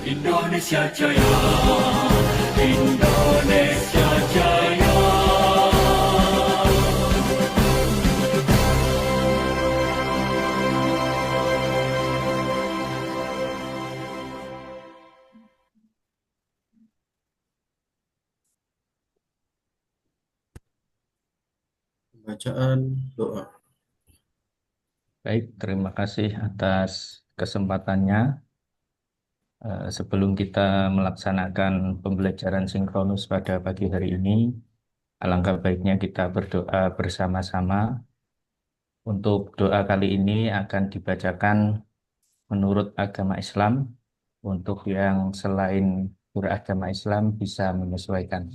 Indonesia Jaya, Indonesia Jaya. Bacaan doa. Baik, terima kasih atas kesempatannya. Sebelum kita melaksanakan pembelajaran sinkronus pada pagi hari ini, alangkah baiknya kita berdoa bersama-sama. Untuk doa kali ini akan dibacakan menurut agama Islam. Untuk yang selain beragama Islam bisa menyesuaikan.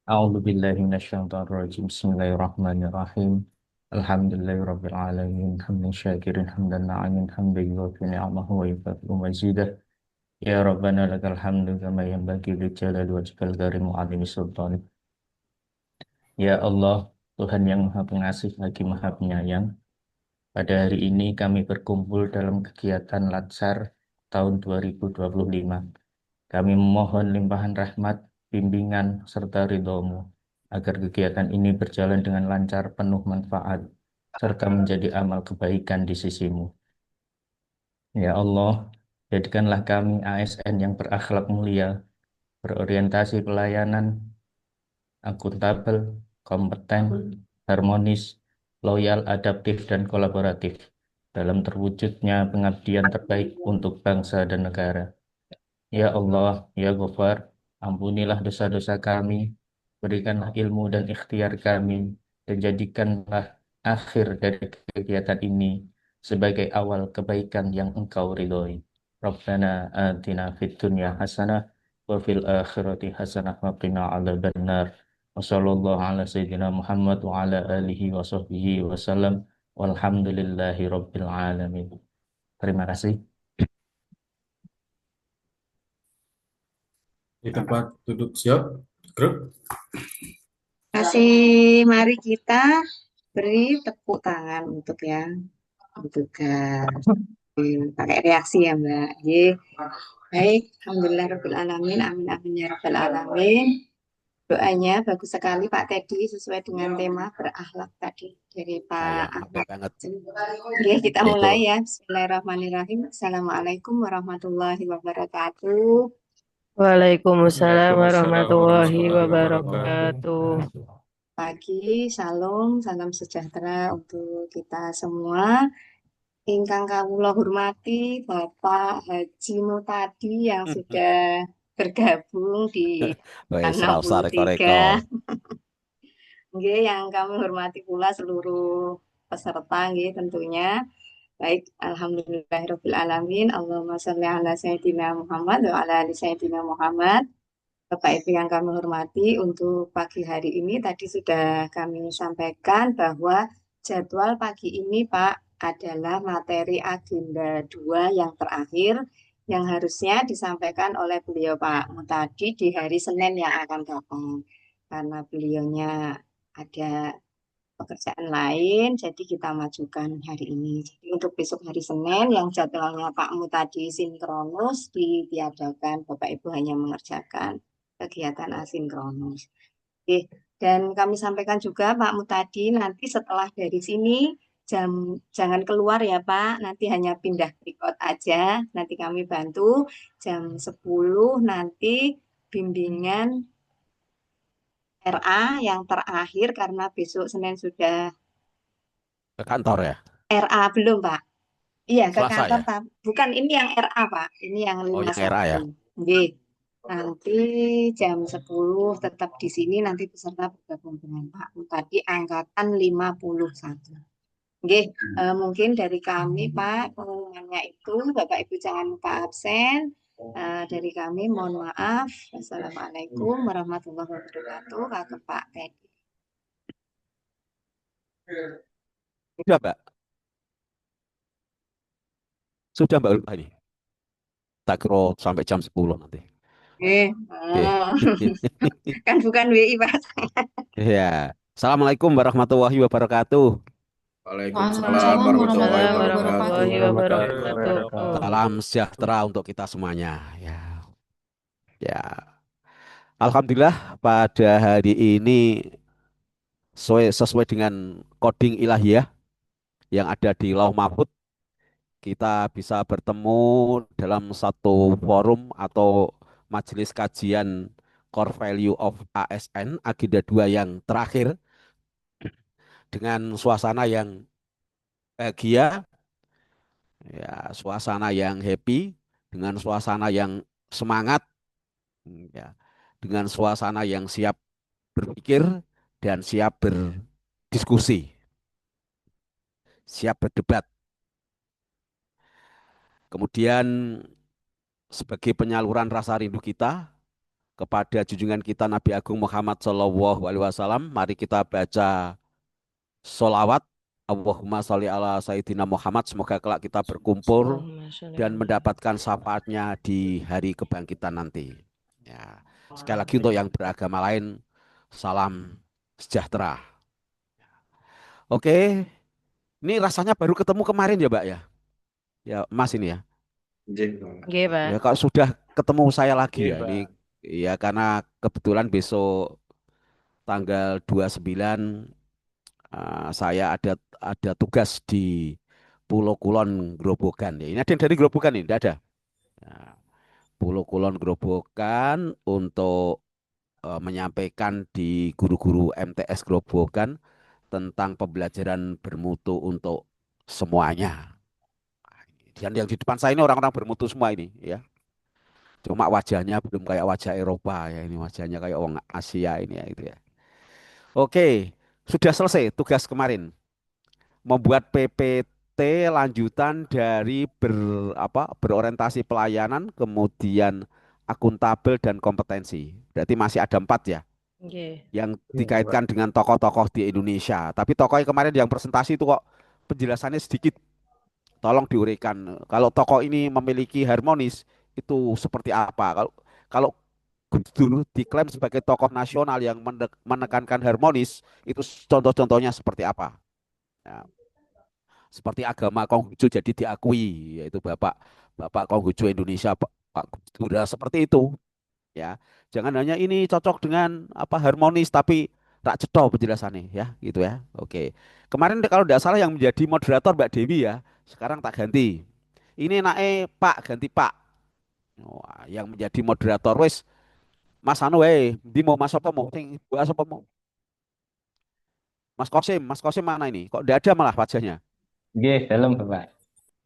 A'udzubillahi minasyaitonirrajim. Bismillahirrahmanirrahim. Alhamdulillahirabbil alamin. Hamdan syakirin hamdan na'imin hamdan yuwafi ni'amahu wa yukafi'u mazidah. Ya Rabbana lakal hamdu kama yanbaghi li jalali wajhikal karim wa 'azimi sultanik. Ya Allah, Tuhan yang Maha Pengasih lagi Maha Penyayang. Pada hari ini kami berkumpul dalam kegiatan Latsar tahun 2025. Kami memohon limpahan rahmat, bimbingan, serta ridho-Mu, agar kegiatan ini berjalan dengan lancar, penuh manfaat, serta menjadi amal kebaikan di sisi-Mu. Ya Allah, jadikanlah kami ASN yang berakhlak mulia, berorientasi pelayanan, akuntabel, kompeten, harmonis, loyal, adaptif, dan kolaboratif dalam terwujudnya pengabdian terbaik untuk bangsa dan negara. Ya Allah, ya Ghaffar, ampunilah dosa-dosa kami, berikanlah ilmu dan ikhtiar kami, dan jadikanlah akhir dari kegiatan ini sebagai awal kebaikan yang Engkau ridhoi. Rabbana atina fid dunya hasanah wa fil akhirati hasanah wa qina adzabannar. Wa sallallahu ala sayyidina Muhammad wa ala alihi wa sahbihi wa sallam. Walhamdulillahi rabbil alamin. Terima kasih. Di tempat duduk siap. Grup. Kasih, mari kita beri tepuk tangan untuk yang bertugas. Pakai reaksi ya Mbak. Baik, Alhamdulillah Rabbil Alamin, amin amin ya Rabbil Alamin. Doanya bagus sekali Pak Teddy, sesuai dengan tema berakhlak tadi dari Ya, Pak pakai Ahmad. banget. Oke, kita Itu. mulai ya. Bismillahirrahmanirrahim. Assalamualaikum warahmatullahi wabarakatuh. Waalaikumsalam warahmatullahi Wabarakatuh. wabarakatuh. Pagi, salam, salam sejahtera untuk kita semua. Ingkang kawula hormati Bapak Haji Mutadi yang sudah bergabung di Wes, ra usah 63. reko-reko. Nggih, yang kami hormati pula seluruh peserta nggih tentunya. Baik, alhamdulillahirabbil alamin. Allahumma shalli ala sayyidina Muhammad wa ala ali sayyidina Muhammad. Bapak Ibu yang kami hormati, untuk pagi hari ini tadi sudah kami sampaikan bahwa jadwal pagi ini Pak adalah materi agenda 2 yang terakhir yang harusnya disampaikan oleh beliau Pak Mutadi di hari Senin yang akan datang. Karena beliaunya ada pekerjaan lain, jadi kita majukan hari ini. Jadi untuk besok hari Senin yang jadwalnya Pak Mutadi sinkronus ditiadakan, Bapak Ibu hanya mengerjakan kegiatan asinkronus. Oke, dan kami sampaikan juga Pak Mutadi nanti setelah dari sini jangan keluar ya Pak, nanti hanya pindah record aja, nanti kami bantu jam 10 nanti bimbingan RA yang terakhir karena besok Senin sudah Ke kantor ya? RA belum Pak. Iya ke Selasa kantor ya? Pak. Bukan ini yang RA Pak, ini yang Oh, yang era 51. ya? Nggih. Nanti jam 10 tetap di sini, nanti peserta bergabung dengan Pak tadi angkatan 51. Nggih, mungkin dari kami Pak pengumumannya itu Bapak Ibu jangan lupa absen. Dari kami mohon maaf. Wassalamualaikum warahmatullahi wabarakatuh. Kakak Pak Teddy. Sudah, Mbak. Sudah, Mbak Ulfa ini. Tak kira sampai jam 10 nanti. Eh, Oke. kan bukan WI Pak. Ya. Assalamualaikum warahmatullahi wabarakatuh. Waalaikumsalam Waalaikumsalam warahmatullahi warahmatullahi wabarakatuh. wabarakatuh. Salam sejahtera untuk kita semuanya. Ya, ya. Alhamdulillah pada hari ini sesuai dengan coding ilahiyah yang ada di Lauh Mahfudz, kita bisa bertemu dalam satu forum atau majelis kajian Core Value of ASN Agenda 2 yang terakhir dengan suasana yang bahagia, ya, suasana yang happy, dengan suasana yang semangat, ya, dengan suasana yang siap berpikir dan siap berdiskusi, siap berdebat. Kemudian sebagai penyaluran rasa rindu kita kepada junjungan kita Nabi Agung Muhammad Shallallahu Alaihi Wasallam, mari kita baca solawat. Allahumma sholli ala Sayyidina Muhammad. Semoga kelak kita berkumpul Allahumma sholli dan ala- mendapatkan syafaatnya di hari kebangkitan nanti. Ya. Sekali lagi untuk yang beragama lain, salam sejahtera. Oke, ini rasanya baru ketemu kemarin ya, Mbak ya? Ya, Mas ini ya. Nggih, Pak. Ya, kalau sudah ketemu saya lagi Iya, ya, Pak. ini ya karena kebetulan besok tanggal 29 saya ada tugas di Pulau Kulon Grobogan. Ya, ini ada yang dari Grobogan ini, tidak ada. Nah, Pulau Kulon Grobogan untuk menyampaikan di guru-guru MTS Grobogan tentang pembelajaran bermutu untuk semuanya. Dan yang di depan saya ini orang-orang bermutu semua ini, ya. Cuma wajahnya belum kayak wajah Eropa ya, ini wajahnya kayak orang Asia ini ya, itu ya. Oke, sudah selesai tugas kemarin. Membuat PPT lanjutan dari berorientasi pelayanan, kemudian akuntabel dan kompetensi. Berarti masih ada 4 ya Nggih. yang dikaitkan dengan tokoh-tokoh di Indonesia. Tapi tokoh yang kemarin yang presentasi itu kok penjelasannya sedikit. Tolong diuraikan. Kalau tokoh ini memiliki harmonis itu seperti apa? Kalau Gus Dur diklaim sebagai tokoh nasional yang menekankan harmonis, itu contoh-contohnya seperti apa? Ya, seperti agama Konghucu jadi diakui, yaitu Bapak Konghucu Indonesia, Pak Gus Dur. Nah, seperti itu. Ya, jangan hanya ini cocok dengan harmonis tapi tak cetol penjelasannya ya, gitu ya. Oke. Kemarin kalau tidak salah yang menjadi moderator Mbak Dewi ya, sekarang tak ganti. Ini Pak ganti Pak. Wah, yang menjadi moderator wes Mas Anu di mau Mas apa mau sing bahas apa mau? Mas Kosim mana ini? Kok tidak ada malah wajahnya? Nggih, dalam Bapak.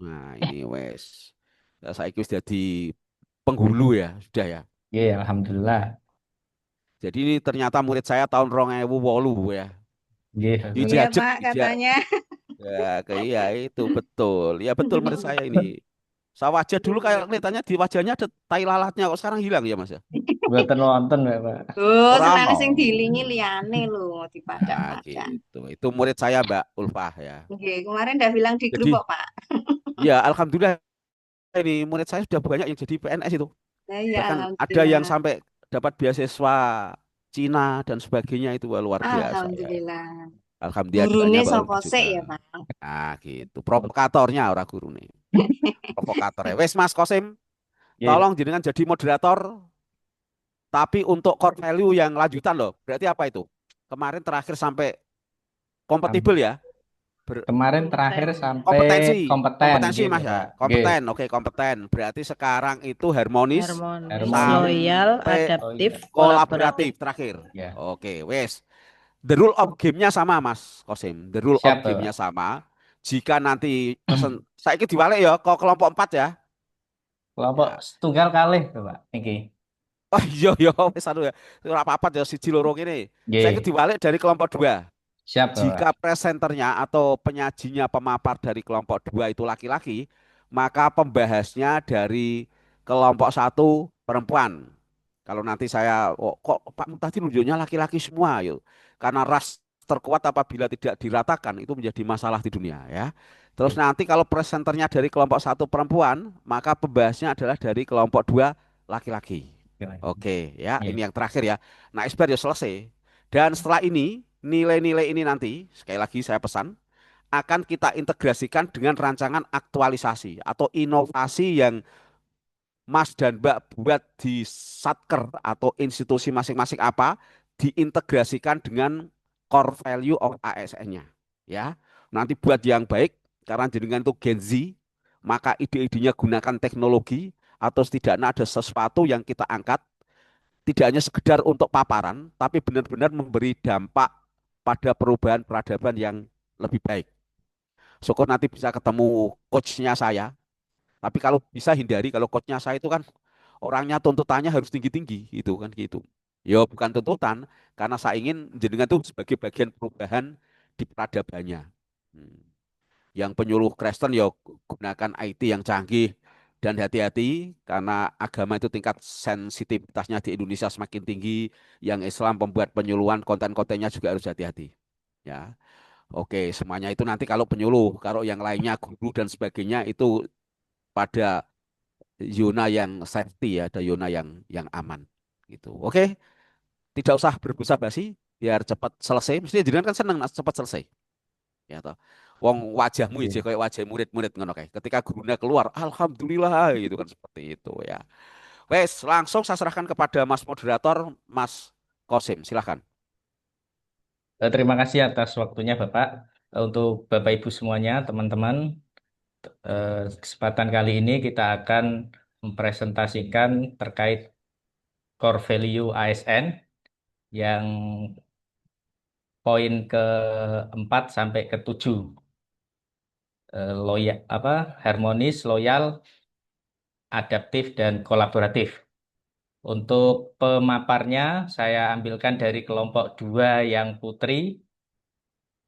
Nah, ini wes. Ya, saya kira sudah di penghulu ya, sudah ya. Nggih, alhamdulillah. Jadi ini ternyata murid saya tahun 2008 ya. Nggih, Iji Iya, ajek, Pak, ija, katanya. ya, iya itu betul. Ya betul menurut saya ini. Saya wajah dulu kayak kelihatannya di wajahnya ada tai lalatnya kok sekarang hilang ya Mas ya. mboten wonten Bapak. Oh, Orang senane sing diilingi liyane lho, nah, dipadang-padang. gitu. Itu murid saya Mbak Ulfah ya. Oke, kemarin udah bilang di grup Jadi kok, Pak. ya alhamdulillah ini murid saya sudah banyak yang jadi PNS itu. Nah, iya, Bahkan ada yang alhamdulillah. sampai dapat beasiswa Cina dan sebagainya itu wah, luar biasa ya. Alhamdulillah. Alhamdulillah Gurune doanya Mbak sapa Ulfah sik juga. ya, Pak? Nah, gitu. Provokatornya orang guru nih. Provokatornya. Wes Mas Kosim, Nggih, tolong jenengan jadi moderator. Tapi untuk core value yang lanjutan loh, berarti apa itu? Kemarin terakhir sampai kompatibel ya, kemarin terakhir sampai kompetensi, kompeten kompetensi nggih, Mas ya, Bapak. Nggih, kompeten, oke kompeten. Berarti sekarang itu harmonis Harmonis, Harmonis. loyal, sampai adaptif, kolaboratif terakhir. ya. Oke, wes. The rule of game-nya sama Mas Kosim. The rule of Siap, Bapak. game-nya sama. Jika nanti pesen, saya ini diwalik ya, ke kelompok 4 ya. Kelompok Ya. setunggal kalih, Bapak. Niki. Oh iya wis anu ya. Ora apa-apa ya siji loro ini. Saya ini Nggih, diwalik dari kelompok 2. siap, Bapak. Jika presenternya atau penyajinya pemapar dari kelompok 2 itu laki-laki, maka pembahasnya dari kelompok 1 perempuan. Kalau nanti saya, kok Pak Muhtadi nunjuknya laki-laki semua, yuk. Karena ras terkuat apabila tidak diratakan itu menjadi masalah di dunia ya. Terus nanti kalau presenternya dari kelompok 1 perempuan, maka pembahasnya adalah dari kelompok 2 laki-laki. Oke ya, Nggih. ini yang terakhir ya. Nah, expert ya selesai. Dan setelah ini nilai-nilai ini nanti sekali lagi saya pesan akan kita integrasikan dengan rancangan aktualisasi atau inovasi yang Mas dan Mbak buat di satker atau institusi masing-masing apa, diintegrasikan dengan core value of ASN-nya. Ya, nanti buat yang baik, karena jenengan itu Gen Z, maka ide-idenya gunakan teknologi atau setidaknya ada sesuatu yang kita angkat, tidak hanya sekedar untuk paparan, tapi benar-benar memberi dampak pada perubahan peradaban yang lebih baik. Syukur nanti bisa ketemu coachnya saya, tapi kalau bisa hindari kalau coachnya saya itu kan orangnya tuntutannya harus tinggi-tinggi itu kan gitu. Ya bukan tuntutan karena saya ingin jenengan tuh sebagai bagian perubahan di peradabannya. Hmm. Yang penyuluh Kristen ya gunakan IT yang canggih dan hati-hati karena agama itu tingkat sensitivitasnya di Indonesia semakin tinggi. Yang Islam pembuat penyuluhan konten-kontennya juga harus hati-hati. Ya. Oke, semuanya itu nanti kalau penyuluh, kalau yang lainnya guru dan sebagainya itu pada zona yang safety ya, ada zona yang aman gitu. Oke, tidak usah berbasa-basi, biar cepat selesai. Mestinya jenengan kan seneng cepat selesai. Ya toh. Wong wajahmu ya kayak wajah murid-murid ngono kayak. Ketika gurunya keluar, alhamdulillah gitu kan seperti itu ya. Wes, langsung saya serahkan kepada Mas moderator, Mas Kosim, silahkan. Terima kasih atas waktunya Bapak. Untuk Bapak Ibu semuanya, teman-teman, kesempatan kali ini kita akan mempresentasikan terkait core value ASN yang poin ke-4 sampai ke-7. Loyal, harmonis, loyal, adaptif, dan kolaboratif. Untuk pemaparnya, saya ambilkan dari kelompok 2 yang putri.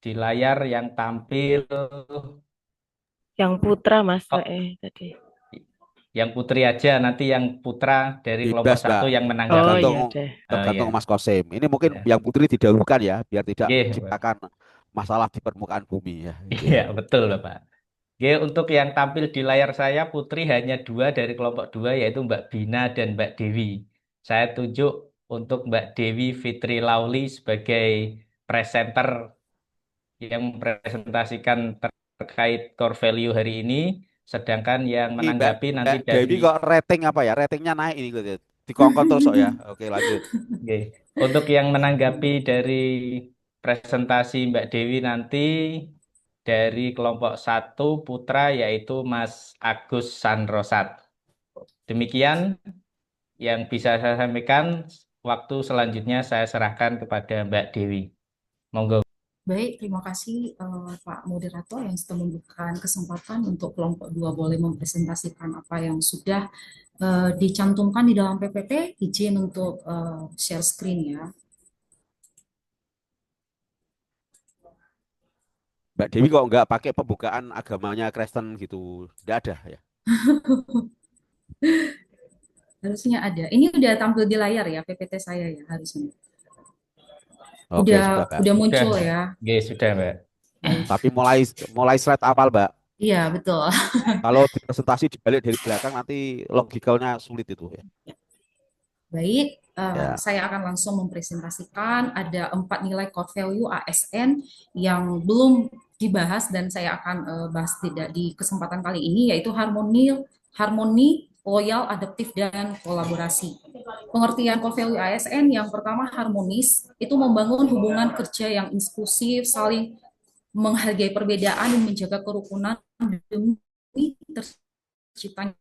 Di layar yang tampil Yang putra Mas Oh. tadi. yang putri aja, nanti yang putra dari kelompok Bebas, 1 Mbak. yang Oh menanggapi. iya Tergantung deh. tergantung Ya. Mas Kosim. Ini mungkin Ya. yang putri didahulukan ya, biar tidak Oke, menciptakan masalah di permukaan bumi ya. Iya, betul Bapak. Oke, untuk yang tampil di layar saya, putri hanya 2 dari kelompok 2, yaitu Mbak Bina dan Mbak Dewi. Saya tunjuk untuk Mbak Dewi Fitri Lauli sebagai presenter yang mempresentasikan terkait core value hari ini, sedangkan yang Ini menanggapi nanti Mbak Dewi dari kok rating apa ya? Ratingnya naik ini gitu. Dikongkon terus kok ya. Oke, lanjut. Oke. Untuk yang menanggapi dari presentasi Mbak Dewi nanti dari kelompok 1 putra yaitu Mas Agus Sanrosat. Demikian yang bisa saya sampaikan. Waktu selanjutnya saya serahkan kepada Mbak Dewi. Monggo. Baik, terima kasih Pak Moderator yang sudah memberikan kesempatan untuk kelompok 2 boleh mempresentasikan apa yang sudah dicantumkan di dalam PPT. Izin untuk share screen ya. Mbak Dewi kok nggak pakai pembukaan agamanya Kristen gitu? Nggak ada ya? Harusnya ada. Ini udah tampil di layar ya PPT saya ya harusnya. Oke, sudah, Mbak. Udah muncul Sudah. ya. Oke, sudah Mbak. Baik. Tapi mulai slide awal, Mbak. Iya, betul. Kalau di presentasi dibalik dari belakang nanti logikalnya sulit itu ya. Baik, Ya. saya akan langsung mempresentasikan ada 4 nilai core value ASN yang belum dibahas dan saya akan bahas tidak di kesempatan kali ini, yaitu harmoni, loyal, adaptif, dan kolaborasi. Pengertian core value ASN yang pertama harmonis, itu membangun hubungan kerja yang inklusif, saling menghargai perbedaan dan menjaga kerukunan demi terciptanya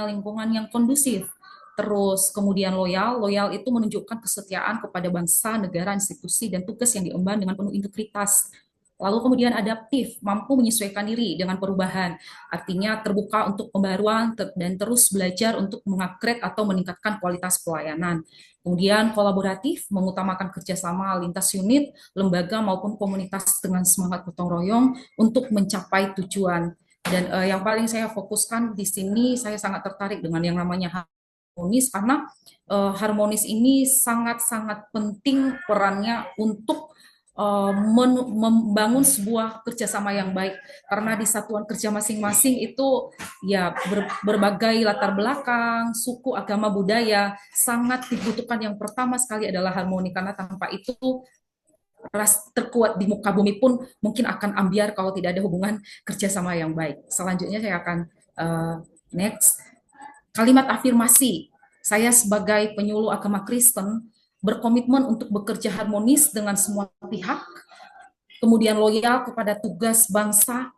lingkungan yang kondusif. Terus kemudian loyal itu menunjukkan kesetiaan kepada bangsa, negara, institusi, dan tugas yang diemban dengan penuh integritas. Lalu kemudian adaptif, mampu menyesuaikan diri dengan perubahan, artinya terbuka untuk pembaruan dan terus belajar untuk mengupgrade atau meningkatkan kualitas pelayanan. Kemudian kolaboratif, mengutamakan kerjasama lintas unit, lembaga maupun komunitas dengan semangat gotong royong untuk mencapai tujuan. Dan yang paling saya fokuskan di sini, saya sangat tertarik dengan yang namanya harmonis karena harmonis ini sangat-sangat penting perannya untuk membangun sebuah kerjasama yang baik karena di satuan kerja masing-masing itu ya berbagai latar belakang, suku, agama, budaya sangat dibutuhkan. Yang pertama sekali adalah harmoni karena tanpa itu ras terkuat di muka bumi pun mungkin akan ambiar kalau tidak ada hubungan kerjasama yang baik. Selanjutnya saya akan next. Kalimat afirmasi. Saya sebagai penyuluh agama Kristen berkomitmen untuk bekerja harmonis dengan semua pihak, kemudian loyal kepada tugas bangsa,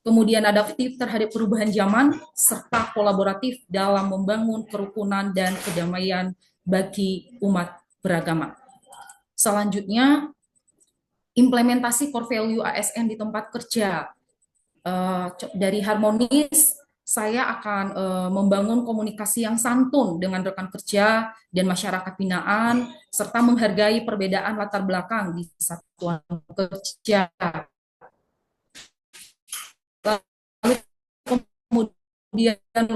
kemudian adaptif terhadap perubahan zaman, serta kolaboratif dalam membangun kerukunan dan kedamaian bagi umat beragama. Selanjutnya, implementasi core value ASN di tempat kerja. Dari harmonis, saya akan membangun komunikasi yang santun dengan rekan kerja dan masyarakat binaan, serta menghargai perbedaan latar belakang di satuan kerja. Lalu kemudian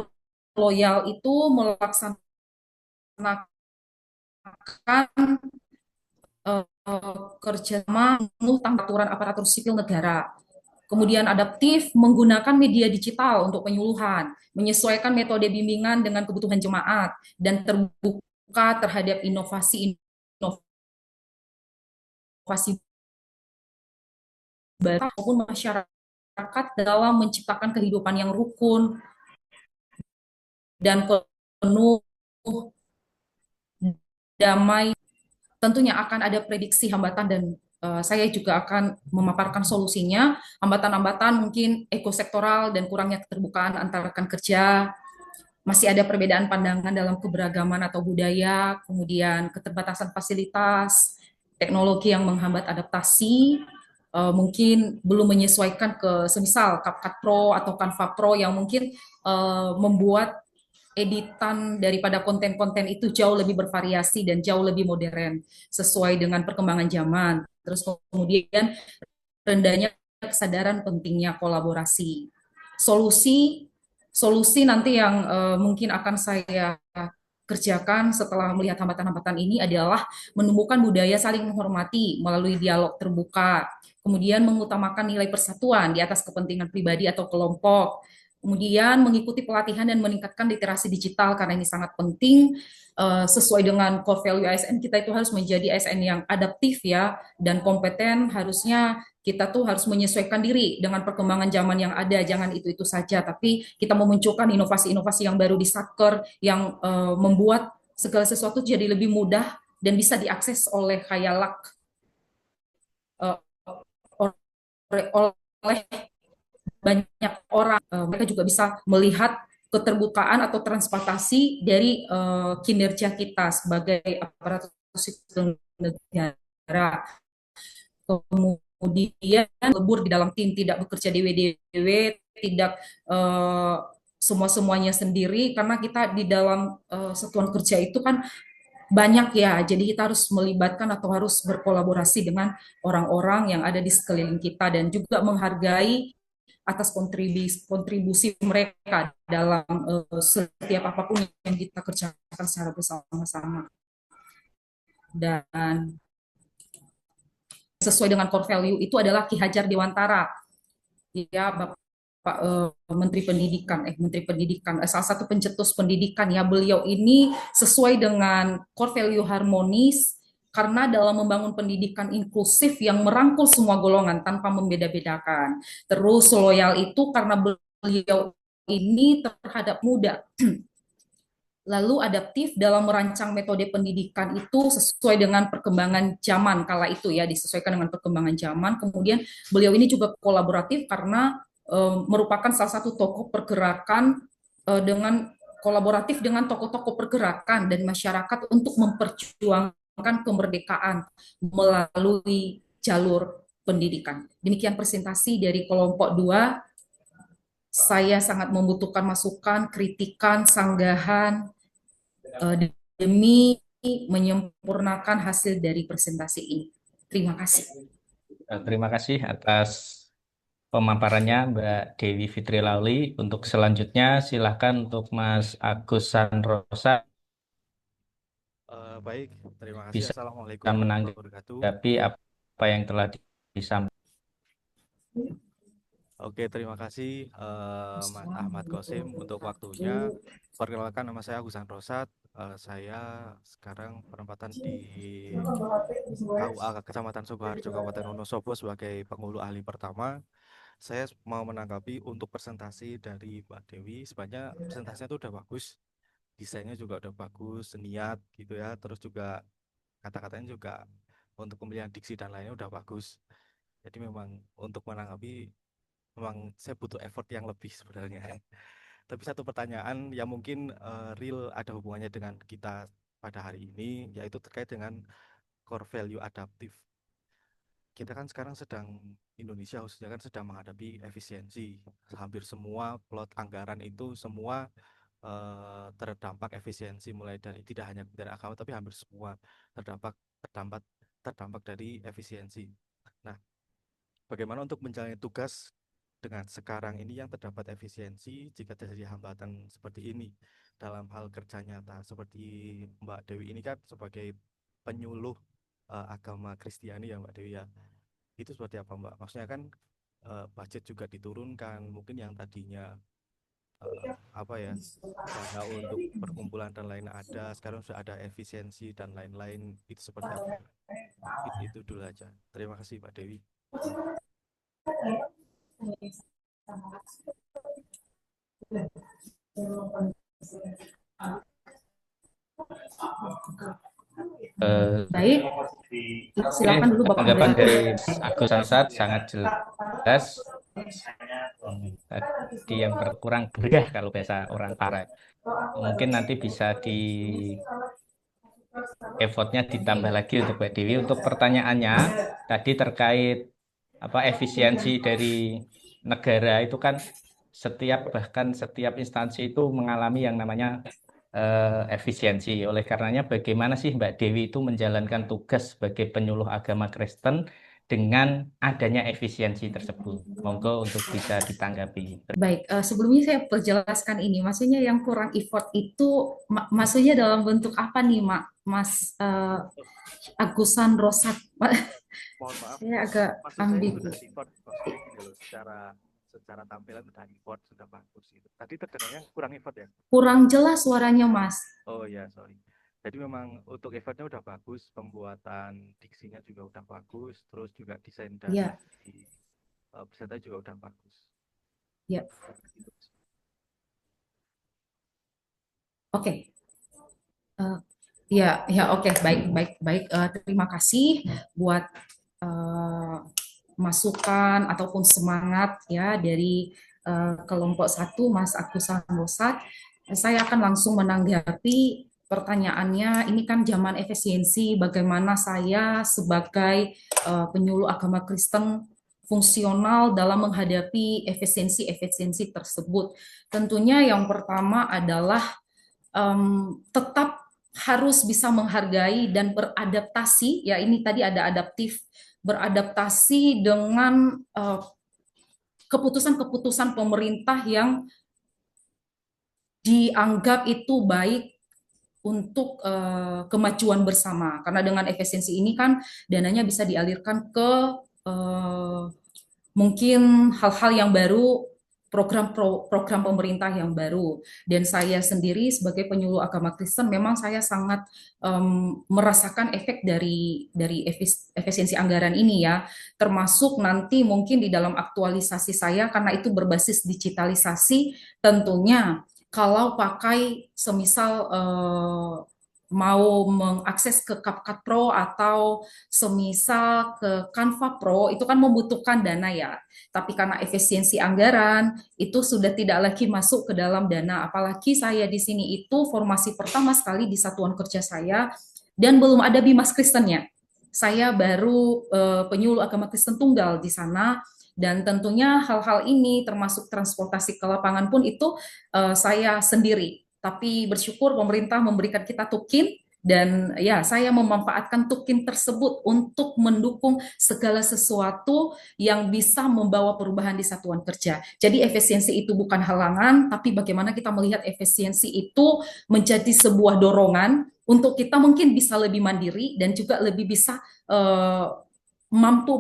loyal itu melaksanakan kerjasama penuh tanpa aturan aparatur sipil negara. Kemudian adaptif menggunakan media digital untuk penyuluhan, menyesuaikan metode bimbingan dengan kebutuhan jemaat, dan terbuka terhadap inovasi baru maupun masyarakat dalam menciptakan kehidupan yang rukun dan penuh damai. Tentunya akan ada prediksi hambatan dan saya juga akan memaparkan solusinya. Hambatan-hambatan mungkin ekosektoral dan kurangnya keterbukaan antara rekan kerja, masih ada perbedaan pandangan dalam keberagaman atau budaya, kemudian keterbatasan fasilitas, teknologi yang menghambat adaptasi, mungkin belum menyesuaikan ke semisal CapCut Pro atau Canva Pro yang mungkin membuat editan daripada konten-konten itu jauh lebih bervariasi dan jauh lebih modern sesuai dengan perkembangan zaman. Terus kemudian rendahnya kesadaran pentingnya kolaborasi. Solusi nanti yang mungkin akan saya kerjakan setelah melihat hambatan-hambatan ini adalah menumbuhkan budaya saling menghormati melalui dialog terbuka, kemudian mengutamakan nilai persatuan di atas kepentingan pribadi atau kelompok, kemudian mengikuti pelatihan dan meningkatkan literasi digital karena ini sangat penting. Sesuai dengan core value ASN kita itu harus menjadi ASN yang adaptif ya dan kompeten. Harusnya kita tuh harus menyesuaikan diri dengan perkembangan zaman yang ada, jangan itu saja, tapi kita memunculkan inovasi-inovasi yang baru di Satker yang membuat segala sesuatu jadi lebih mudah dan bisa diakses oleh khayalak uh, oleh banyak orang. Mereka juga bisa melihat keterbukaan atau transparansi dari kinerja kita sebagai aparatur sipil negara. Kemudian lebur di dalam tim, tidak bekerja DW-DW, tidak semua-semuanya sendiri, karena kita di dalam satuan kerja itu kan banyak ya, jadi kita harus melibatkan atau harus berkolaborasi dengan orang-orang yang ada di sekeliling kita dan juga menghargai atas kontribusi mereka dalam setiap apapun yang kita kerjakan secara bersama-sama. Dan sesuai dengan core value itu adalah Ki Hajar Dewantara, ya Bapak Menteri Pendidikan, salah satu pencetus pendidikan ya. Beliau ini sesuai dengan core value harmonis karena dalam membangun pendidikan inklusif yang merangkul semua golongan tanpa membeda-bedakan. Terus loyal itu karena beliau ini terhadap muda. Lalu adaptif dalam merancang metode pendidikan itu sesuai dengan perkembangan zaman kala itu ya, disesuaikan dengan perkembangan zaman. Kemudian beliau ini juga kolaboratif karena merupakan salah satu tokoh pergerakan dengan kolaboratif dengan tokoh-tokoh pergerakan dan masyarakat untuk memperjuangkan kemerdekaan melalui jalur pendidikan. Demikian presentasi dari kelompok 2. Saya sangat membutuhkan masukan, kritikan, sanggahan demi menyempurnakan hasil dari presentasi ini. Terima kasih. Terima kasih atas pemaparannya Mbak Dewi Fitri Lauli. Untuk selanjutnya silahkan untuk Mas Agus Sanrosa Baik, terima kasih. bisa Assalamualaikum warahmatullahi wabarakatuh. menanggapi apa yang telah disampaikan. Oke, terima kasih Mas Ahmad Qasim untuk waktunya. Perkenalkan, nama saya Husan Rosat. Saya sekarang penempatan di KUA Kecamatan Sukoharjo, Kabupaten Wonosobo sebagai penghulu ahli pertama. Saya mau menanggapi untuk presentasi dari Mbak Dewi. Sebenarnya presentasinya itu udah bagus, desainnya juga udah bagus, niat gitu ya. Terus juga kata-katanya juga untuk pemilihan diksi dan lainnya udah bagus. Jadi memang untuk menanggapi memang saya butuh effort yang lebih sebenarnya. Tapi satu pertanyaan yang mungkin real ada hubungannya dengan kita pada hari ini, yaitu terkait dengan core value adaptif. Kita kan sekarang Indonesia khususnya kan sedang menghadapi efisiensi. Hampir semua plot anggaran itu semua terdampak efisiensi, mulai dari tidak hanya dari agama tapi hampir semua terdampak terdampak terdampak dari efisiensi. Nah, bagaimana untuk menjalani tugas dengan sekarang ini yang terdapat efisiensi jika terjadi hambatan seperti ini dalam hal kerja nyata, seperti Mbak Dewi ini kan sebagai penyuluh agama Kristiani ya Mbak Dewi ya, itu seperti apa Mbak? Maksudnya kan budget juga diturunkan, mungkin yang tadinya apa ya, dana untuk perkumpulan dan lain ada, sekarang sudah ada efisiensi dan lain-lain, itu seperti apa? Itu dulu aja. Terima kasih Mbak Dewi. Baik, silakan dulu Bapak Tanggapan Moderator. dari Mas Agus Ansat sangat jelas. Tadi yang berkurang bergah kalau bahasa orang Barat. Mungkin nanti bisa di effortnya ditambah lagi untuk Mbak Dewi. Untuk pertanyaannya tadi terkait efisiensi dari negara itu kan bahkan setiap instansi itu mengalami yang namanya efisiensi. Oleh karenanya bagaimana sih Mbak Dewi itu menjalankan tugas sebagai penyuluh agama Kristen dengan adanya efisiensi tersebut? Monggo untuk bisa ditanggapi. Baik, sebelumnya saya perjelaskan ini, maksudnya yang kurang effort itu maksudnya dalam bentuk apa nih, Mas Agusan Rosat? Mohon maaf, Saya agak maksud saya ambigu. sudah effort, maksudnya gini loh, secara tampilan sudah effort, sudah bagus gitu. Tadi terdengarnya kurang effort ya? Kurang jelas suaranya, Mas. Oh ya, sorry. Jadi memang untuk effortnya udah bagus, pembuatan diksinya juga udah bagus, terus juga desain dari Ya, peserta juga udah bagus. ya. Oke. Ya, oke, baik. Terima kasih buat masukan ataupun semangat ya dari kelompok 1, Mas Agusan Rosat. Saya akan langsung menanggapi pertanyaannya. Ini kan zaman efisiensi, bagaimana saya sebagai penyuluh agama Kristen fungsional dalam menghadapi efisiensi tersebut. Tentunya yang pertama adalah tetap harus bisa menghargai dan beradaptasi, ya ini tadi ada adaptif, beradaptasi dengan keputusan-keputusan pemerintah yang dianggap itu baik untuk kemajuan bersama. Karena dengan efisiensi ini kan dananya bisa dialirkan ke mungkin hal-hal yang baru, program pemerintah yang baru. Dan saya sendiri sebagai penyuluh agama Kristen memang saya sangat merasakan efek dari efisiensi anggaran ini ya, termasuk nanti mungkin di dalam aktualisasi saya karena itu berbasis digitalisasi, tentunya kalau pakai semisal mau mengakses ke CapCut Pro atau semisal ke Canva Pro itu kan membutuhkan dana ya. Tapi karena efisiensi anggaran itu sudah tidak lagi masuk ke dalam dana. Apalagi saya di sini itu formasi pertama sekali di satuan kerja saya dan belum ada Bimas Kristennya. Saya baru penyuluh agama Kristen tunggal di sana. Dan tentunya hal-hal ini termasuk transportasi ke lapangan pun itu saya sendiri. Tapi bersyukur pemerintah memberikan kita tukin dan ya saya memanfaatkan tukin tersebut untuk mendukung segala sesuatu yang bisa membawa perubahan di satuan kerja. Jadi efisiensi itu bukan halangan, tapi bagaimana kita melihat efisiensi itu menjadi sebuah dorongan untuk kita mungkin bisa lebih mandiri dan juga lebih bisa mampu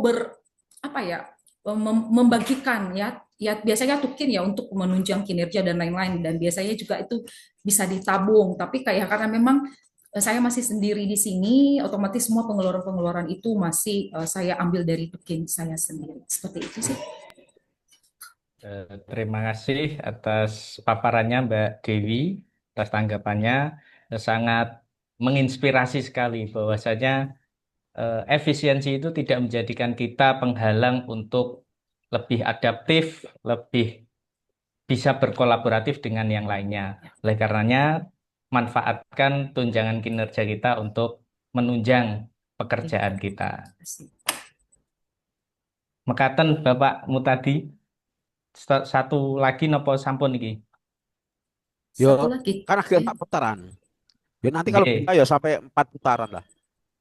membagikan ya ya biasanya tukin ya untuk menunjang kinerja dan lain-lain, dan biasanya juga itu bisa ditabung. Tapi kayak karena memang saya masih sendiri di sini, otomatis semua pengeluaran-pengeluaran itu masih saya ambil dari tukin saya sendiri. Seperti itu sih. Terima kasih atas paparannya Mbak Dewi, atas tanggapannya. Sangat menginspirasi sekali bahwasanya efisiensi itu tidak menjadikan kita penghalang untuk lebih adaptif, lebih bisa berkolaboratif dengan yang lainnya. Oleh karenanya, manfaatkan tunjangan kinerja kita untuk menunjang pekerjaan kita. Mekaten Bapak Mutadi, satu lagi nopo sampun iki? Yo, Satu lagi. kan ada 4 putaran. Ya nanti kalau Nggih. bisa ya sampai 4 putaran lah.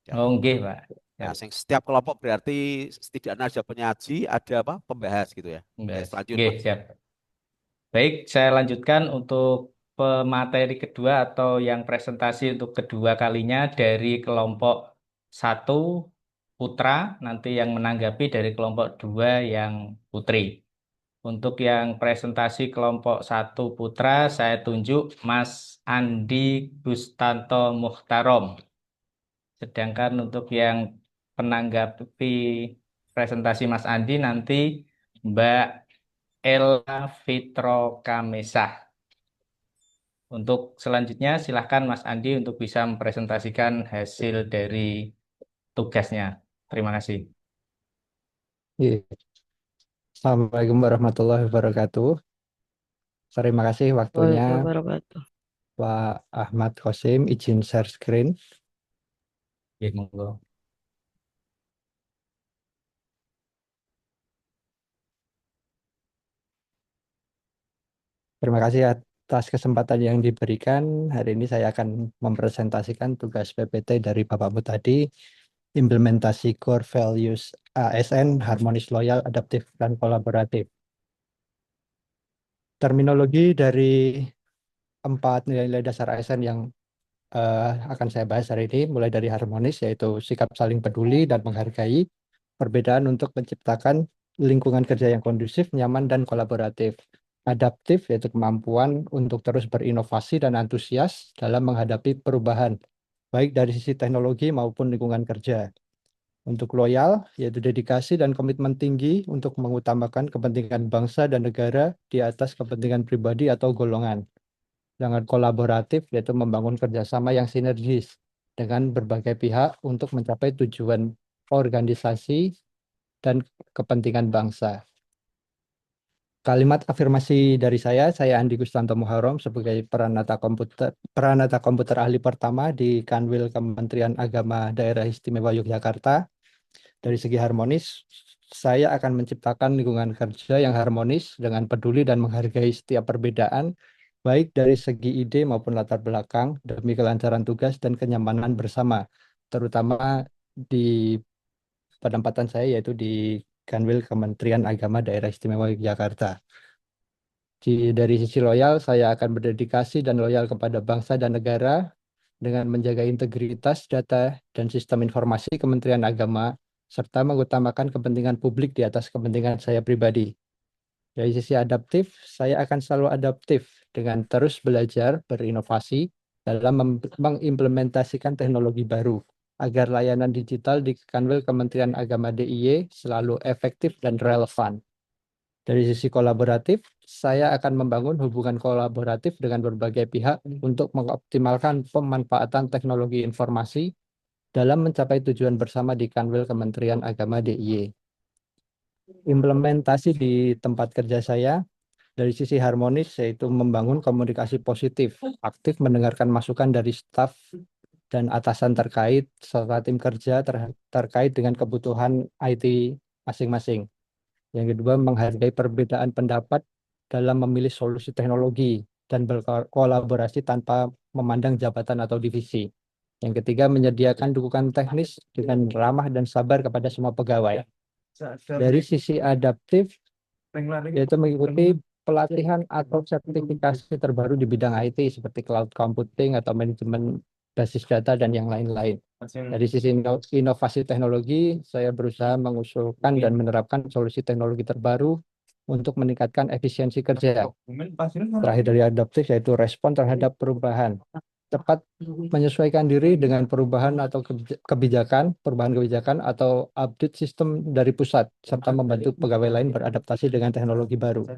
Ya. Oh nggih, Pak. Ya, setiap kelompok berarti setidaknya ada penyaji, ada apa? Pembahas gitu ya. Selanjutnya. Nggih, siap. Baik, saya lanjutkan untuk pemateri kedua atau yang presentasi untuk kedua kalinya dari kelompok 1 putra, nanti yang menanggapi dari kelompok 2 yang putri. Untuk yang presentasi kelompok 1 putra, saya tunjuk Mas Andi Gustanto Muhtarom. Sedangkan untuk yang penanggapi presentasi Mas Andi nanti Mbak Ella Fitro Kamesah. Untuk selanjutnya silahkan Mas Andi untuk bisa mempresentasikan hasil dari tugasnya. Terima kasih. Assalamualaikum warahmatullahi wabarakatuh. Terima kasih waktunya Pak Ahmad Qasim, izin share screen. Monggo. Terima kasih atas kesempatan yang diberikan. Hari ini saya akan mempresentasikan tugas PPT dari Bapakmu tadi, implementasi core values ASN, harmonis, loyal, adaptif, dan kolaboratif. Terminologi dari 4 nilai-nilai dasar ASN yang akan saya bahas hari ini, mulai dari harmonis, yaitu sikap saling peduli dan menghargai, perbedaan untuk menciptakan lingkungan kerja yang kondusif, nyaman, dan kolaboratif. Adaptif, yaitu kemampuan untuk terus berinovasi dan antusias dalam menghadapi perubahan, baik dari sisi teknologi maupun lingkungan kerja. Untuk loyal, yaitu dedikasi dan komitmen tinggi untuk mengutamakan kepentingan bangsa dan negara di atas kepentingan pribadi atau golongan. Dengan kolaboratif, yaitu membangun kerjasama yang sinergis dengan berbagai pihak untuk mencapai tujuan organisasi dan kepentingan bangsa. Kalimat afirmasi dari saya Andi Gustanto Muharram sebagai peranata komputer ahli pertama di Kanwil Kementerian Agama Daerah Istimewa Yogyakarta. Dari segi harmonis, saya akan menciptakan lingkungan kerja yang harmonis dengan peduli dan menghargai setiap perbedaan, baik dari segi ide maupun latar belakang, demi kelancaran tugas dan kenyamanan bersama, terutama di penempatan saya, yaitu di Kanwil Kementerian Agama Daerah Istimewa Yogyakarta. Dari sisi loyal, saya akan berdedikasi dan loyal kepada bangsa dan negara dengan menjaga integritas data dan sistem informasi Kementerian Agama, serta mengutamakan kepentingan publik di atas kepentingan saya pribadi. Dari sisi adaptif, saya akan selalu adaptif dengan terus belajar, berinovasi dalam mengimplementasikan teknologi baru, agar layanan digital di Kanwil Kementerian Agama DIY selalu efektif dan relevan. Dari sisi kolaboratif, saya akan membangun hubungan kolaboratif dengan berbagai pihak untuk mengoptimalkan pemanfaatan teknologi informasi dalam mencapai tujuan bersama di Kanwil Kementerian Agama DIY. Implementasi di tempat kerja saya, dari sisi harmonis, yaitu membangun komunikasi positif, aktif mendengarkan masukan dari staf dan atasan terkait, serta tim kerja terkait dengan kebutuhan IT masing-masing. Yang kedua, menghargai perbedaan pendapat dalam memilih solusi teknologi dan berkolaborasi tanpa memandang jabatan atau divisi. Yang ketiga, menyediakan dukungan teknis dengan ramah dan sabar kepada semua pegawai. Dari sisi adaptif, yaitu mengikuti pelatihan atau sertifikasi terbaru di bidang IT seperti cloud computing atau manajemen basis data dan yang lain-lain. Dari sisi inovasi teknologi, saya berusaha mengusulkan dan menerapkan solusi teknologi terbaru untuk meningkatkan efisiensi kerja. Terakhir dari adaptif yaitu respon terhadap perubahan. Tepat menyesuaikan diri dengan perubahan atau perubahan kebijakan atau update sistem dari pusat, serta membantu pegawai lain beradaptasi dengan teknologi baru.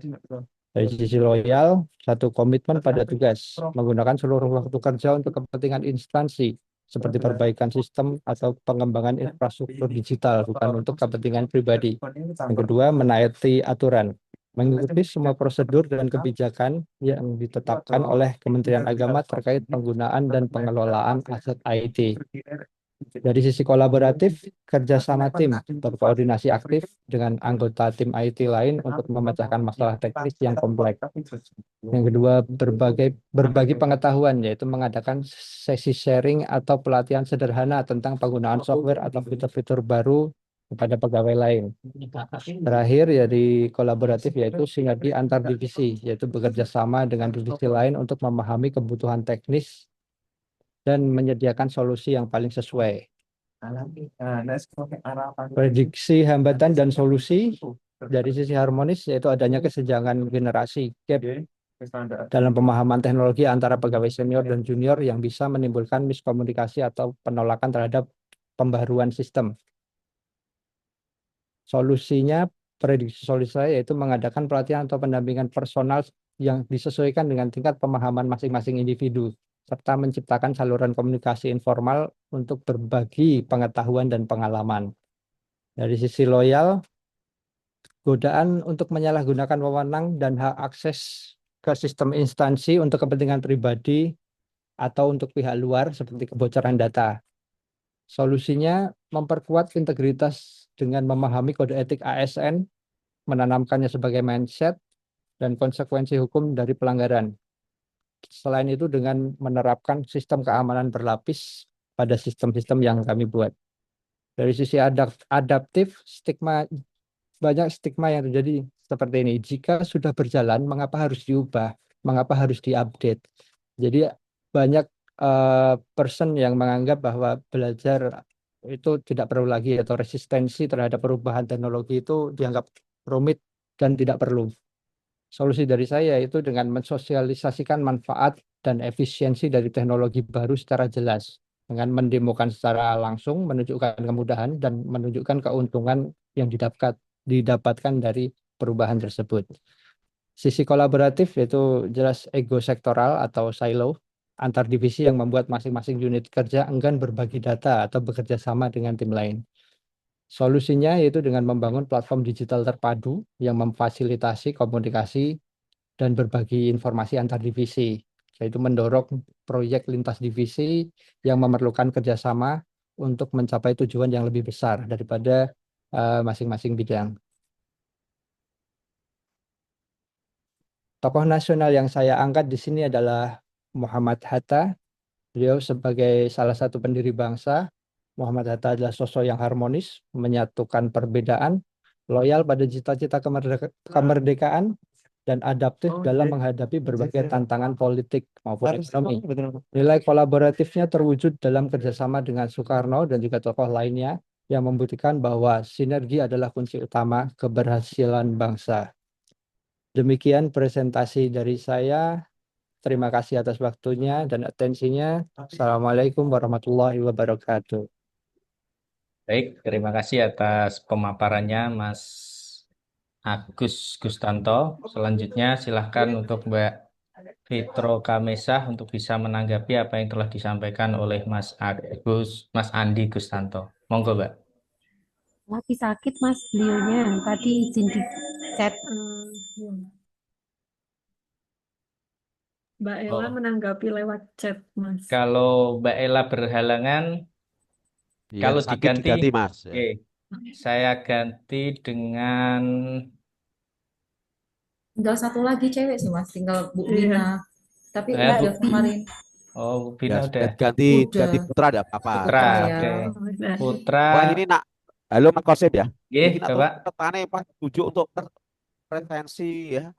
Dari sisi loyal, satu komitmen pada tugas, menggunakan seluruh waktu kerja untuk kepentingan instansi, seperti perbaikan sistem atau pengembangan infrastruktur digital, bukan untuk kepentingan pribadi. Yang kedua, menaati aturan, mengikuti semua prosedur dan kebijakan yang ditetapkan oleh Kementerian Agama terkait penggunaan dan pengelolaan aset IT. Dari sisi kolaboratif, kerjasama tim berkoordinasi aktif dengan anggota tim IT lain untuk memecahkan masalah teknis yang kompleks. Yang kedua, berbagi pengetahuan, yaitu mengadakan sesi sharing atau pelatihan sederhana tentang penggunaan software atau fitur-fitur baru kepada pegawai lain. Terakhir, ya di kolaboratif yaitu sinergi antar divisi, yaitu bekerja sama dengan divisi lain untuk memahami kebutuhan teknis dan menyediakan solusi yang paling sesuai. Prediksi hambatan dan solusi dari sisi harmonis yaitu adanya kesenjangan generasi gap dalam pemahaman teknologi antara pegawai senior dan junior yang bisa menimbulkan miskomunikasi atau penolakan terhadap pembaruan sistem. Solusinya, prediksi solusi saya yaitu mengadakan pelatihan atau pendampingan personal yang disesuaikan dengan tingkat pemahaman masing-masing individu, serta menciptakan saluran komunikasi informal untuk berbagi pengetahuan dan pengalaman. Dari sisi loyal, godaan untuk menyalahgunakan wewenang dan hak akses ke sistem instansi untuk kepentingan pribadi atau untuk pihak luar seperti kebocoran data. Solusinya, memperkuat integritas dengan memahami kode etik ASN, menanamkannya sebagai mindset, dan konsekuensi hukum dari pelanggaran. Selain itu dengan menerapkan sistem keamanan berlapis pada sistem-sistem yang kami buat. Dari sisi adaptif, banyak stigma yang terjadi seperti ini. Jika sudah berjalan, mengapa harus diubah? Mengapa harus diupdate? Jadi banyak person yang menganggap bahwa belajar itu tidak perlu lagi atau resistensi terhadap perubahan teknologi itu dianggap rumit dan tidak perlu. Solusi dari saya itu dengan mensosialisasikan manfaat dan efisiensi dari teknologi baru secara jelas, dengan mendemokan secara langsung, menunjukkan kemudahan dan menunjukkan keuntungan yang didapatkan dari perubahan tersebut. Sisi kolaboratif yaitu jelas ego sektoral atau silo antar divisi yang membuat masing-masing unit kerja enggan berbagi data atau bekerja sama dengan tim lain. Solusinya yaitu dengan membangun platform digital terpadu yang memfasilitasi komunikasi dan berbagi informasi antar divisi, yaitu mendorong proyek lintas divisi yang memerlukan kerjasama untuk mencapai tujuan yang lebih besar daripada masing-masing bidang. Tokoh nasional yang saya angkat di sini adalah Muhammad Hatta. Beliau sebagai salah satu pendiri bangsa, Muhammad Hatta adalah sosok yang harmonis, menyatukan perbedaan, loyal pada cita-cita kemerdekaan, dan adaptif dalam menghadapi berbagai tantangan politik maupun ekonomi. Nilai kolaboratifnya terwujud dalam kerjasama dengan Soekarno dan juga tokoh lainnya yang membuktikan bahwa sinergi adalah kunci utama keberhasilan bangsa. Demikian presentasi dari saya. Terima kasih atas waktunya dan atensinya. Assalamualaikum warahmatullahi wabarakatuh. Baik, terima kasih atas pemaparannya Mas Agus Gustanto. Selanjutnya silahkan untuk Mbak Fitro Kamesah untuk bisa menanggapi apa yang telah disampaikan oleh Mas Andi Gustanto. Monggo, Mbak. Lagi sakit Mas beliaunya. Tadi izin di chat. Mbak Ella Oh, menanggapi lewat chat, Mas. kalau Mbak Ella berhalangan, Iya, kalau sakit diganti, Mas. Ya. oke, saya ganti dengan Tinggal satu lagi cewek sih Mas, tinggal Bu Iya. Lina. Tapi Bu udah kemarin. Oh, Bu Bina Ya, udah. ganti Udah. Putra ada apa-apa. Putra, Putra ya. oke. Udah. Putra, Wah, ini nak. Halo Mas Kosip ya. nggih, Ini nak Bapak. petane pas tujuh untuk prevensi ya,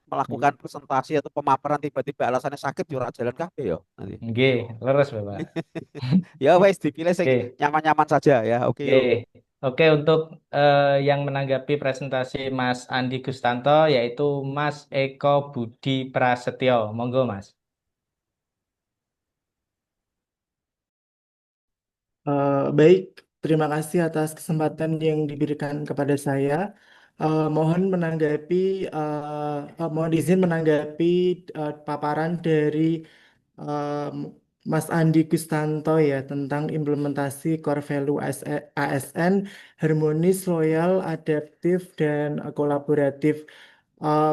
melakukan presentasi atau pemaparan tiba-tiba alasannya sakit jurak jalan kafe ya nanti. Nggih, leres Bapak. Ya wes dipilih sing Oke, nyaman-nyaman saja ya. Oke. oke. Oke, untuk yang menanggapi presentasi Mas Andi Gustanto yaitu Mas Eko Budi Prasetyo. Monggo, Mas. Baik, terima kasih atas kesempatan yang diberikan kepada saya. Mohon menanggapi, mohon izin menanggapi paparan dari em, Mas Andi Kustanto ya tentang implementasi core value ASN harmonis, loyal, adaptif, dan kolaboratif.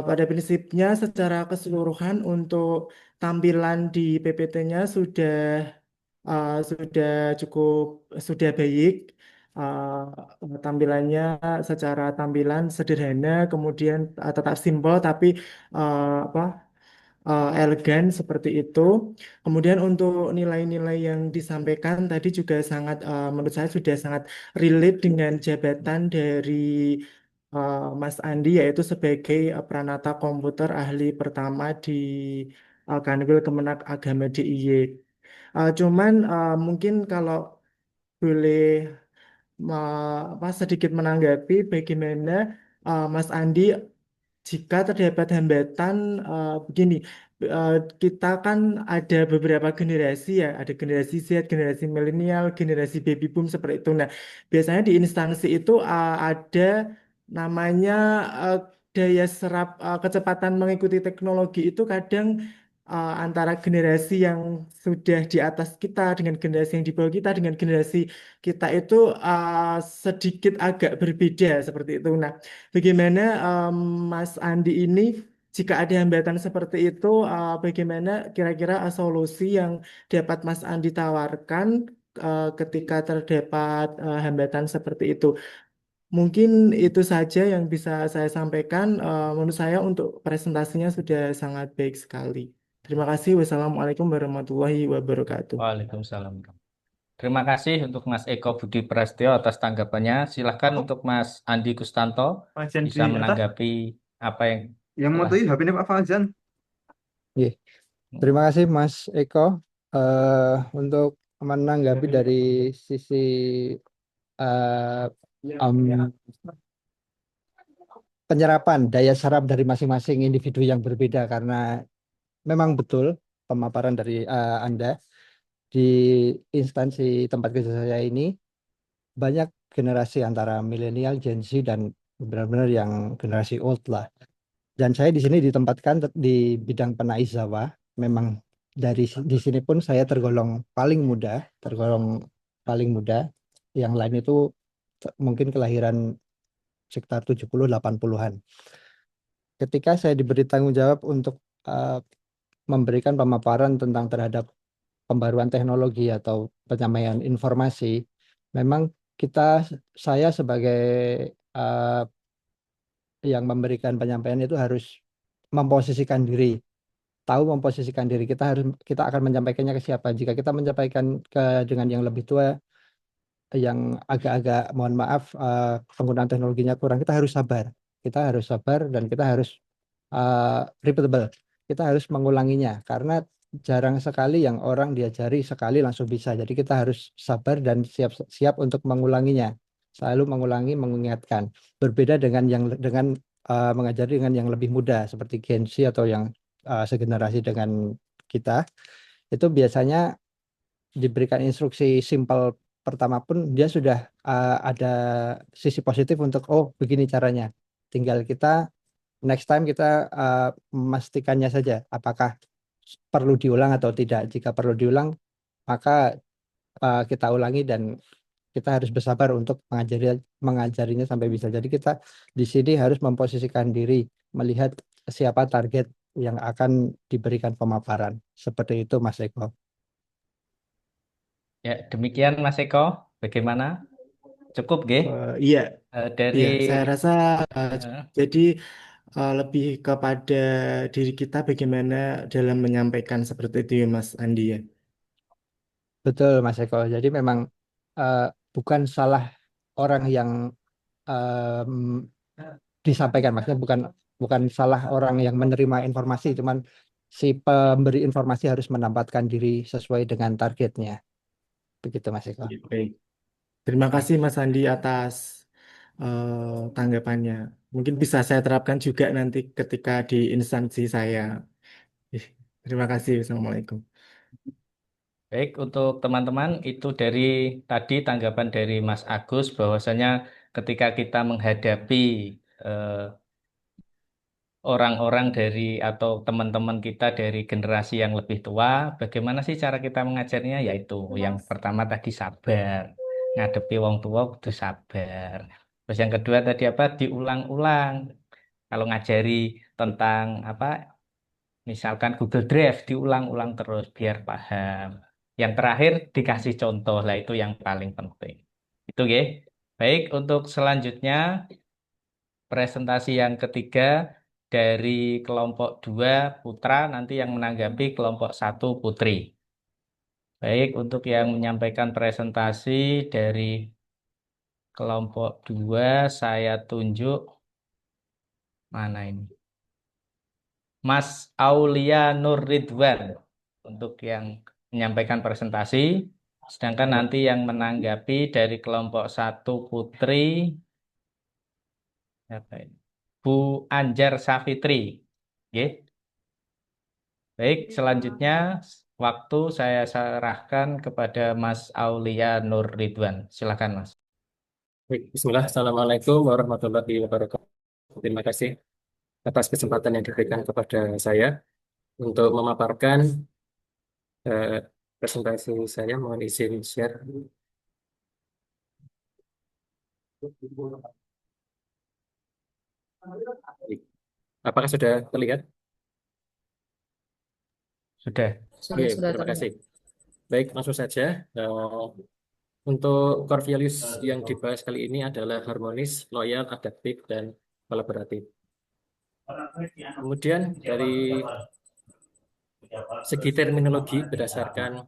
Pada prinsipnya secara keseluruhan untuk tampilan di PPT-nya sudah cukup sudah baik. Tampilannya secara tampilan sederhana, kemudian tetap simpel tapi apa elegan seperti itu. Kemudian untuk nilai-nilai yang disampaikan tadi juga sangat menurut saya sudah sangat relate dengan jabatan dari Mas Andi yaitu sebagai Pranata Komputer Ahli Pertama di Kanwil Kemenak Agama DIY. Cuman mungkin kalau boleh sedikit menanggapi bagaimana Mas Andi jika terdapat hambatan begini, kita kan ada beberapa generasi ya, ada generasi Z, generasi milenial, generasi baby boom seperti itu. Nah, biasanya di instansi itu ada namanya uh, daya serap kecepatan mengikuti teknologi itu kadang antara generasi yang sudah di atas kita dengan generasi yang di bawah kita dengan generasi kita itu sedikit agak berbeda seperti itu. Nah, bagaimana Mas Andi ini jika ada hambatan seperti itu, bagaimana kira-kira solusi yang dapat Mas Andi tawarkan ketika terdapat hambatan seperti itu? Mungkin itu saja yang bisa saya sampaikan. Menurut saya untuk presentasinya sudah sangat baik sekali. Terima kasih. Wassalamualaikum warahmatullahi wabarakatuh. Waalaikumsalam. Terima kasih untuk Mas Eko Budi Prasetyo atas tanggapannya. Silakan untuk Mas Andi Gustanto Fauzan bisa di atas. menanggapi apa yang Yang mau tuh HP-nya Pak Fauzan. Iya. Terima kasih Mas Eko untuk menanggapi dari sisi eh, em, penyerapan daya serap dari masing-masing individu yang berbeda karena memang betul pemaparan dari Anda di instansi tempat kerja saya ini banyak generasi antara milenial, Gen Z dan benar-benar yang generasi old lah. Dan saya di sini ditempatkan di bidang penaizawa. Memang di sini pun saya tergolong paling muda, Yang lain itu mungkin kelahiran sekitar 70-80-an. Ketika saya diberi tanggung jawab untuk memberikan pemaparan tentang terhadap pembaruan teknologi atau penyampaian informasi, memang saya sebagai yang memberikan penyampaian itu harus memposisikan diri, tahu memposisikan diri. Kita akan menyampaikannya ke siapa. Jika kita menyampaikan dengan yang lebih tua, yang agak-agak mohon maaf penggunaan teknologinya kurang, kita harus sabar. Dan kita harus repeatable. Kita harus mengulanginya karena jarang sekali yang orang diajari sekali langsung bisa. Jadi kita harus sabar dan siap untuk mengulanginya. Selalu mengulangi, mengingatkan. Berbeda dengan mengajari dengan yang lebih muda seperti Gen Z atau yang segenerasi dengan kita. Itu biasanya diberikan instruksi simpel pertama pun dia sudah ada sisi positif untuk begini caranya. Tinggal kita next time kita memastikannya saja apakah perlu diulang atau tidak. Jika perlu diulang maka kita ulangi dan kita harus bersabar untuk mengajarinya sampai bisa. Jadi kita di sini harus memposisikan diri, melihat siapa target yang akan diberikan pemaparan. Seperti itu Mas Eko. Ya, demikian Mas Eko. Bagaimana? Cukup, G? Iya. Dari Iya, saya rasa jadi lebih kepada diri kita bagaimana dalam menyampaikan seperti itu ya Mas Andi ya. Betul Mas Eko. Jadi memang bukan salah orang yang disampaikan, maksudnya bukan salah orang yang menerima informasi, cuman si pemberi informasi harus menempatkan diri sesuai dengan targetnya. Begitu Mas Eko. Baik. Terima kasih Mas Andi atas tanggapannya. Mungkin bisa saya terapkan juga nanti ketika di instansi saya. Ih, terima kasih. Assalamualaikum. Baik, untuk teman-teman itu dari tadi tanggapan dari Mas Agus bahwasanya ketika kita menghadapi eh, orang-orang dari atau teman-teman kita dari generasi yang lebih tua, bagaimana sih cara kita mengajarnya? Yaitu yang pertama tadi sabar, ngadepi wong tua kudu sabar. Terus yang kedua tadi apa? Diulang-ulang. Kalau ngajari tentang apa, misalkan Google Drive, diulang-ulang terus biar paham. Yang terakhir dikasih contoh, lah itu yang paling penting. Itu ya. Baik, untuk selanjutnya presentasi yang ketiga dari kelompok 2 putra, nanti yang menanggapi kelompok 1 putri. Baik, untuk yang menyampaikan presentasi dari kelompok 2 saya tunjuk mana ini? Mas Aulia Nur Ridwan untuk yang menyampaikan presentasi. Sedangkan nanti yang menanggapi dari kelompok 1 putri apa ini? Bu Anjar Safitri. Oke. Baik, selanjutnya waktu saya serahkan kepada Mas Aulia Nur Ridwan. Silakan, Mas. Baik, Bismillah. Assalamualaikum warahmatullahi wabarakatuh. Terima kasih atas kesempatan yang diberikan kepada saya untuk memaparkan eh, presentasi saya. Mohon izin share. Baik. Apakah sudah terlihat? Sudah. Oke, terima kasih. Baik, langsung saja. Untuk core values yang dibahas kali ini adalah harmonis, loyal, adaptif, dan kolaboratif. Kemudian dari segi terminologi berdasarkan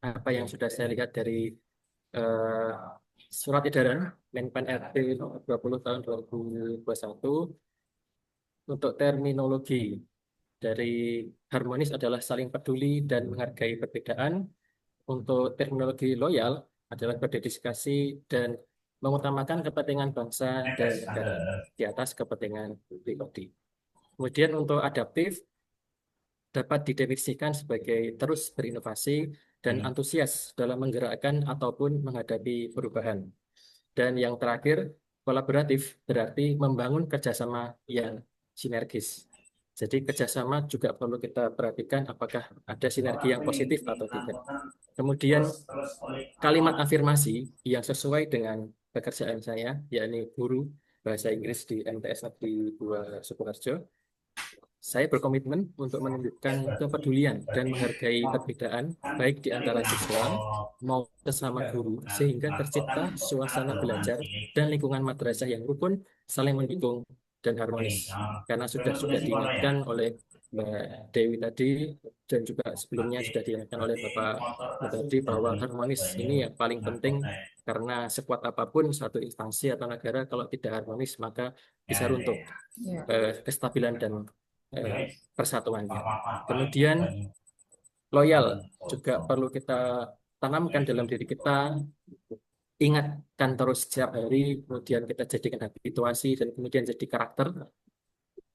apa yang sudah saya lihat dari eh, surat edaran Menpan RT nomor 20 tahun 2021, untuk terminologi dari harmonis adalah saling peduli dan menghargai perbedaan. Untuk terminologi loyal adalah berdedikasi dan mengutamakan kepentingan bangsa dan negara di atas kepentingan pribadi. Kemudian untuk adaptif dapat didefinisikan sebagai terus berinovasi dan antusias dalam menggerakkan ataupun menghadapi perubahan. Dan yang terakhir, kolaboratif berarti membangun kerjasama yang sinergis. Jadi kerjasama juga perlu kita perhatikan apakah ada sinergi yang positif atau tidak. Kemudian kalimat afirmasi yang sesuai dengan pekerjaan saya, yakni guru bahasa Inggris di MTS Negeri 2 Sukoharjo. Saya berkomitmen untuk menunjukkan kepedulian dan menghargai perbedaan baik di antara siswa maupun sesama guru sehingga tercipta suasana belajar dan lingkungan madrasah yang rukun, saling mendukung dan harmonis. Karena sudah diingatkan oleh Mbak Dewi tadi dan juga sebelumnya sudah diingatkan oleh Bapak tadi bahwa harmonis ini yang paling penting, karena sekuat apapun satu instansi atau negara kalau tidak harmonis maka bisa runtuh kestabilan dan persatuannya. Kemudian loyal juga perlu kita tanamkan dalam diri kita, ingatkan terus setiap hari, kemudian kita jadikan habituasi dan kemudian jadi karakter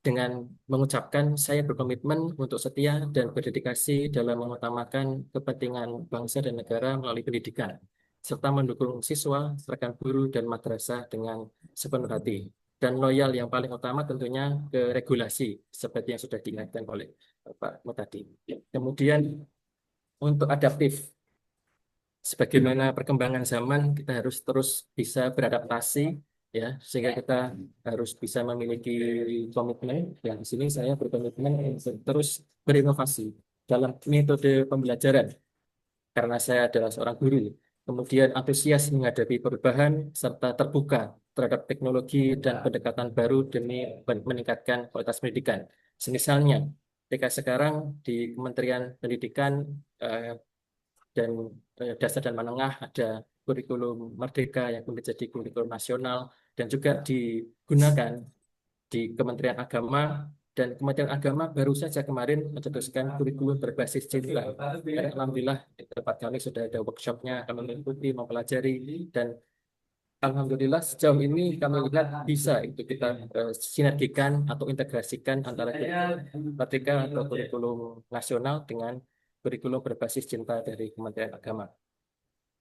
dengan mengucapkan saya berkomitmen untuk setia dan berdedikasi dalam mengutamakan kepentingan bangsa dan negara melalui pendidikan, serta mendukung siswa, rekan guru, dan madrasah dengan sepenuh hati. Dan loyal yang paling utama tentunya ke regulasi, seperti yang sudah diingatkan oleh Pak Mo tadi. Kemudian untuk adaptif, sebagaimana perkembangan zaman, kita harus terus bisa beradaptasi, ya, sehingga kita harus bisa memiliki komitmen. Yang di sini saya berkomitmen untuk terus berinovasi dalam metode pembelajaran, karena saya adalah seorang guru. Kemudian antusias menghadapi perubahan serta terbuka terhadap teknologi dan pendekatan baru demi meningkatkan kualitas pendidikan. Semisalnya, ketika sekarang di Kementerian Pendidikan dan dasar dan menengah ada kurikulum Merdeka yang menjadi kurikulum nasional dan juga digunakan di Kementerian Agama Dan Kementerian Agama baru saja kemarin mencetuskan kurikulum berbasis cinta. Dan alhamdulillah di tempat kami sudah ada workshopnya, kami mengikuti, mempelajari, dan alhamdulillah sejauh ini kami lihat bisa itu kita sinergikan atau integrasikan antara kurikulum merdeka atau kurikulum nasional dengan kurikulum berbasis cinta dari Kementerian Agama.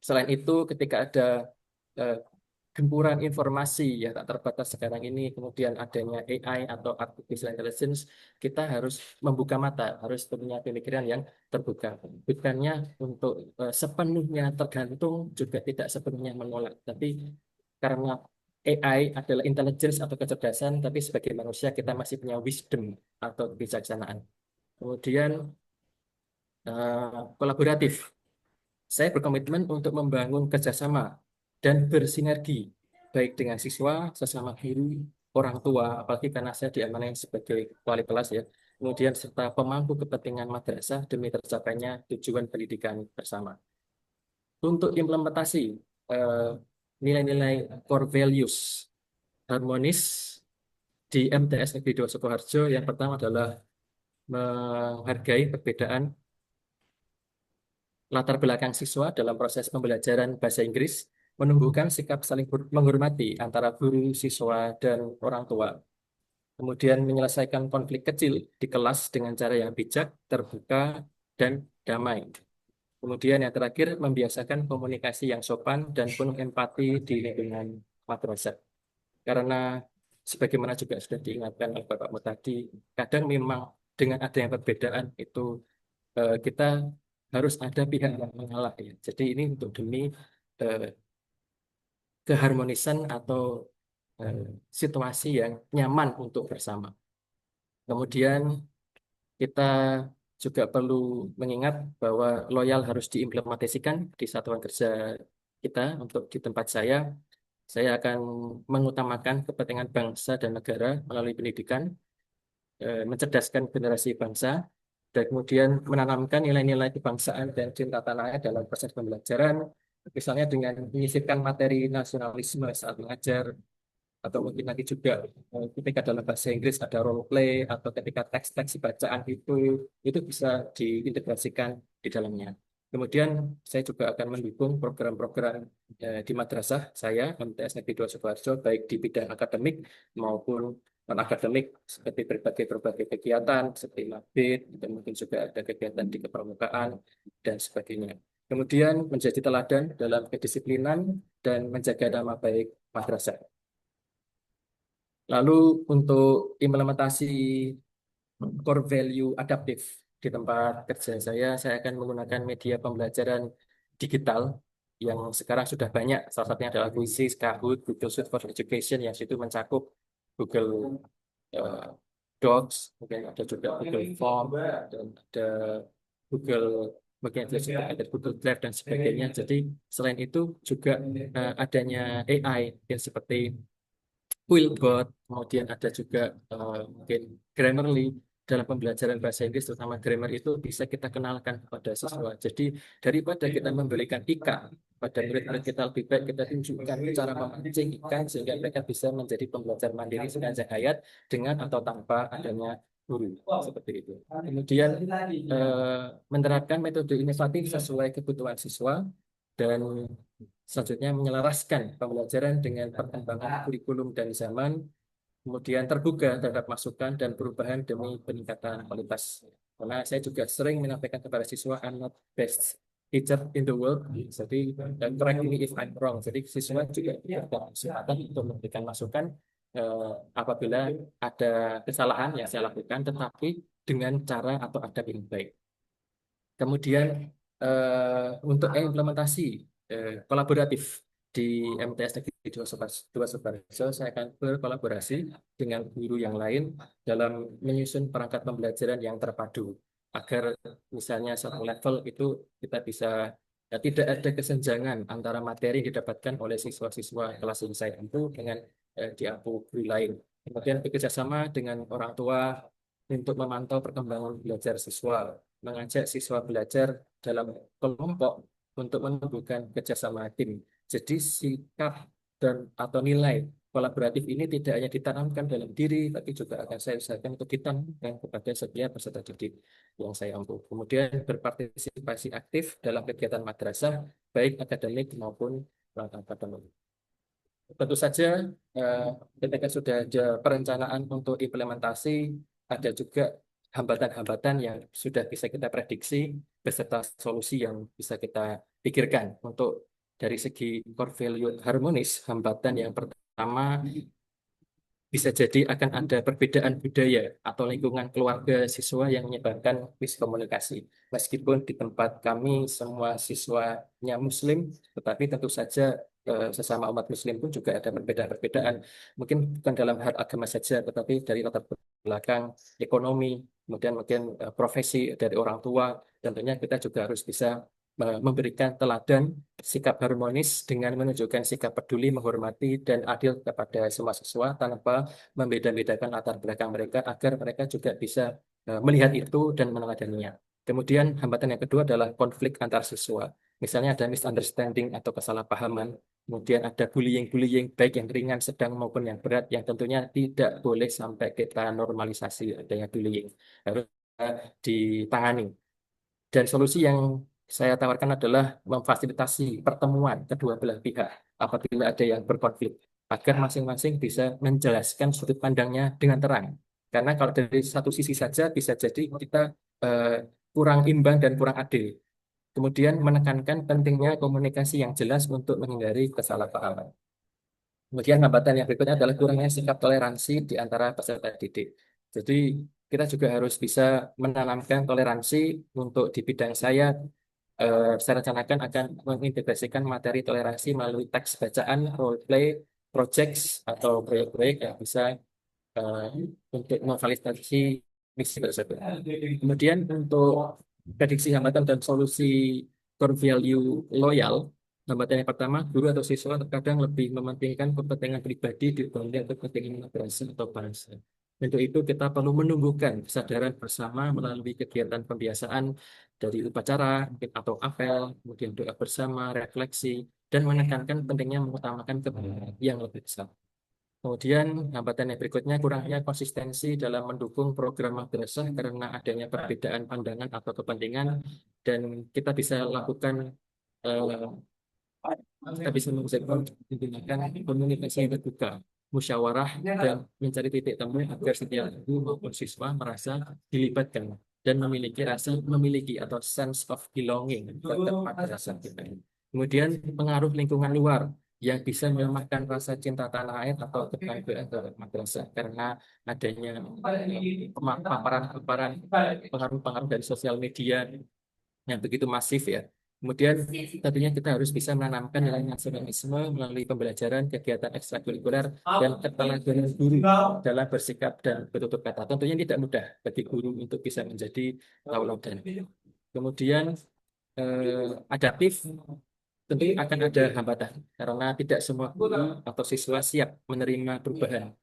Selain itu, ketika ada eh, gempuran informasi yang tak terbatas sekarang ini, kemudian adanya AI atau artificial intelligence, kita harus membuka mata, harus punya pemikiran yang terbuka. Bukannya untuk sepenuhnya tergantung, juga tidak sepenuhnya menolak, tapi karena AI adalah intelligence atau kecerdasan, tapi sebagai manusia kita masih punya wisdom atau kebijaksanaan. Kemudian kolaboratif. Saya berkomitmen untuk membangun kerjasama dan bersinergi, baik dengan siswa, sesama guru, orang tua, apalagi karena saya diamanai sebagai wali kelas ya, kemudian serta pemangku kepentingan madrasah demi tercapainya tujuan pendidikan bersama. Untuk implementasi eh, nilai-nilai core values harmonis di MTS Negeri 2 Sukoharjo, yang pertama adalah menghargai perbedaan latar belakang siswa dalam proses pembelajaran bahasa Inggris, menumbuhkan sikap saling menghormati antara guru, siswa, dan orang tua. Kemudian menyelesaikan konflik kecil di kelas dengan cara yang bijak, terbuka, dan damai. Kemudian yang terakhir, membiasakan komunikasi yang sopan dan penuh empati di lingkungan madrasah. Karena sebagaimana juga sudah diingatkan oleh Bapakmu tadi, kadang memang dengan adanya perbedaan itu kita harus ada pihak yang mengalah ya. Jadi ini untuk demi eh, keharmonisan atau eh, situasi yang nyaman untuk bersama. Kemudian kita juga perlu mengingat bahwa loyal harus diimplementasikan di satuan kerja kita. Untuk di tempat saya akan mengutamakan kepentingan bangsa dan negara melalui pendidikan, mencerdaskan generasi bangsa, dan kemudian menanamkan nilai-nilai kebangsaan dan cinta tanah air dalam proses pembelajaran, misalnya dengan menyisipkan materi nasionalisme saat mengajar, atau mungkin nanti juga ketika dalam bahasa Inggris ada role play, atau ketika teks-teks bacaan itu bisa diintegrasikan di dalamnya. Kemudian saya juga akan mendukung program-program di madrasah saya, MTS Negeri 2 Sukoharjo, baik di bidang akademik maupun non-akademik, seperti berbagai kegiatan, seperti mabit, dan mungkin juga ada kegiatan di kepramukaan, dan sebagainya. Kemudian menjadi teladan dalam kedisiplinan dan menjaga nama baik madrasah. Lalu untuk implementasi core value adaptif di tempat kerja saya akan menggunakan media pembelajaran digital yang sekarang sudah banyak. Salah satunya adalah Quizzes, Kahoot, Google Suite for Education yang situ mencakup Google eh, Docs, mungkin ada juga Google Form, dan ada Google bagian juga ada Google Drive dan sebagainya. Jadi selain itu juga adanya AI yang seperti Quillbot, kemudian ada juga mungkin Grammarly. Dalam pembelajaran bahasa Inggris, terutama grammar itu bisa kita kenalkan kepada siswa. Jadi daripada kita memberikan ikan pada murid-murid kita, lebih baik kita tunjukkan cara memancing ikan sehingga mereka bisa menjadi pembelajar mandiri sepanjang hayat dengan atau tanpa adanya guru, seperti itu. Kemudian menerapkan metode inovatif sesuai kebutuhan siswa, dan selanjutnya menyelaraskan pembelajaran dengan perkembangan kurikulum dan zaman, kemudian terbuka terhadap masukan dan perubahan demi peningkatan kualitas. Karena saya juga sering menyampaikan kepada siswa, I'm not best teacher in the world. Jadi, correct me if I'm wrong. Jadi siswa juga diberikan kesempatan untuk memberikan masukan apabila ada kesalahan yang saya lakukan, tetapi dengan cara atau adab yang baik. Kemudian untuk implementasi kolaboratif di MTS Negeri 2 Sukoharjo, saya akan berkolaborasi dengan guru yang lain dalam menyusun perangkat pembelajaran yang terpadu, agar misalnya satu level itu kita bisa tidak ada kesenjangan antara materi yang didapatkan oleh siswa-siswa kelas yang saya itu dengan diampu guru lain. Kemudian bekerjasama dengan orang tua untuk memantau perkembangan belajar siswa, mengajak siswa belajar dalam kelompok untuk menumbuhkan kerjasama tim. Jadi sikap dan atau nilai kolaboratif ini tidak hanya ditanamkan dalam diri, tapi juga akan saya usahakan untuk ditanamkan kepada setiap peserta didik yang saya ampu. Kemudian berpartisipasi aktif dalam kegiatan madrasah, baik akademik maupun non-akademik. Tentu saja ketika sudah ada perencanaan untuk implementasi, ada juga hambatan-hambatan yang sudah bisa kita prediksi beserta solusi yang bisa kita pikirkan. Untuk dari segi core value harmonis, hambatan yang pertama bisa jadi akan ada perbedaan budaya atau lingkungan keluarga siswa yang menyebabkan miskomunikasi. Meskipun di tempat kami semua siswanya Muslim, tetapi tentu saja sesama umat Muslim pun juga ada perbedaan-perbedaan. Mungkin bukan dalam hal agama saja, tetapi dari latar belakang ekonomi, kemudian mungkin profesi dari orang tua. Tentunya kita juga harus bisa memberikan teladan sikap harmonis dengan menunjukkan sikap peduli, menghormati, dan adil kepada semua siswa tanpa membeda-bedakan latar belakang mereka agar mereka juga bisa melihat itu dan meneladaninya. Kemudian hambatan yang kedua adalah konflik antar siswa. Misalnya ada misunderstanding atau kesalahpahaman, kemudian ada bullying, baik yang ringan, sedang maupun yang berat, yang tentunya tidak boleh sampai kita normalisasi adanya bullying. Harus ditangani. Dan solusi yang saya tawarkan adalah memfasilitasi pertemuan kedua belah pihak apabila ada yang berkonflik, agar masing-masing bisa menjelaskan sudut pandangnya dengan terang. Karena kalau dari satu sisi saja bisa jadi kita kurang imbang dan kurang adil. Kemudian menekankan pentingnya komunikasi yang jelas untuk menghindari kesalahpahaman. Kemudian hambatan yang berikutnya adalah kurangnya sikap toleransi di antara peserta didik. Jadi kita juga harus bisa menanamkan toleransi. Untuk di bidang saya, saya rencanakan akan mengintegrasikan materi toleransi melalui teks bacaan, role play, projects, atau proyek-proyek yang bisa untuk memfasilitasi misi tersebut. Kemudian untuk prediksi hambatan dan solusi core value loyal, hambatan yang pertama, guru atau siswa terkadang lebih mementingkan kepentingan pribadi dibanding kepentingan madrasah atau bangsa. Untuk itu kita perlu menumbuhkan kesadaran bersama melalui kegiatan pembiasaan dari upacara atau apel, kemudian doa bersama, refleksi, dan menekankan pentingnya mengutamakan kebenaran yang lebih besar. Kemudian hambatan yang berikutnya kurangnya konsistensi dalam mendukung program madrasah karena adanya perbedaan pandangan atau kepentingan, dan kita bisa lakukan kita bisa menggunakan komunikasi yang terbuka, musyawarah, dan mencari titik temu agar setiap guru maupun siswa merasa dilibatkan dan memiliki atau sense of belonging terhadap madrasah kita. Kemudian pengaruh lingkungan luar yang bisa melemahkan rasa cinta tanah air atau kebanggaan terhadap madrasah karena adanya paparan-paparan pengaruh-pengaruh dari sosial media yang begitu masif ya. Kemudian tentunya kita harus bisa menanamkan nilai nasionalisme melalui pembelajaran, kegiatan ekstrakurikuler, dan keteladanan guru dalam bersikap dan bertutur kata. Tentunya tidak mudah bagi guru untuk bisa menjadi tauladan. Kemudian adaptif, tentu akan ada hambatan karena tidak semua guru atau siswa siap menerima perubahan.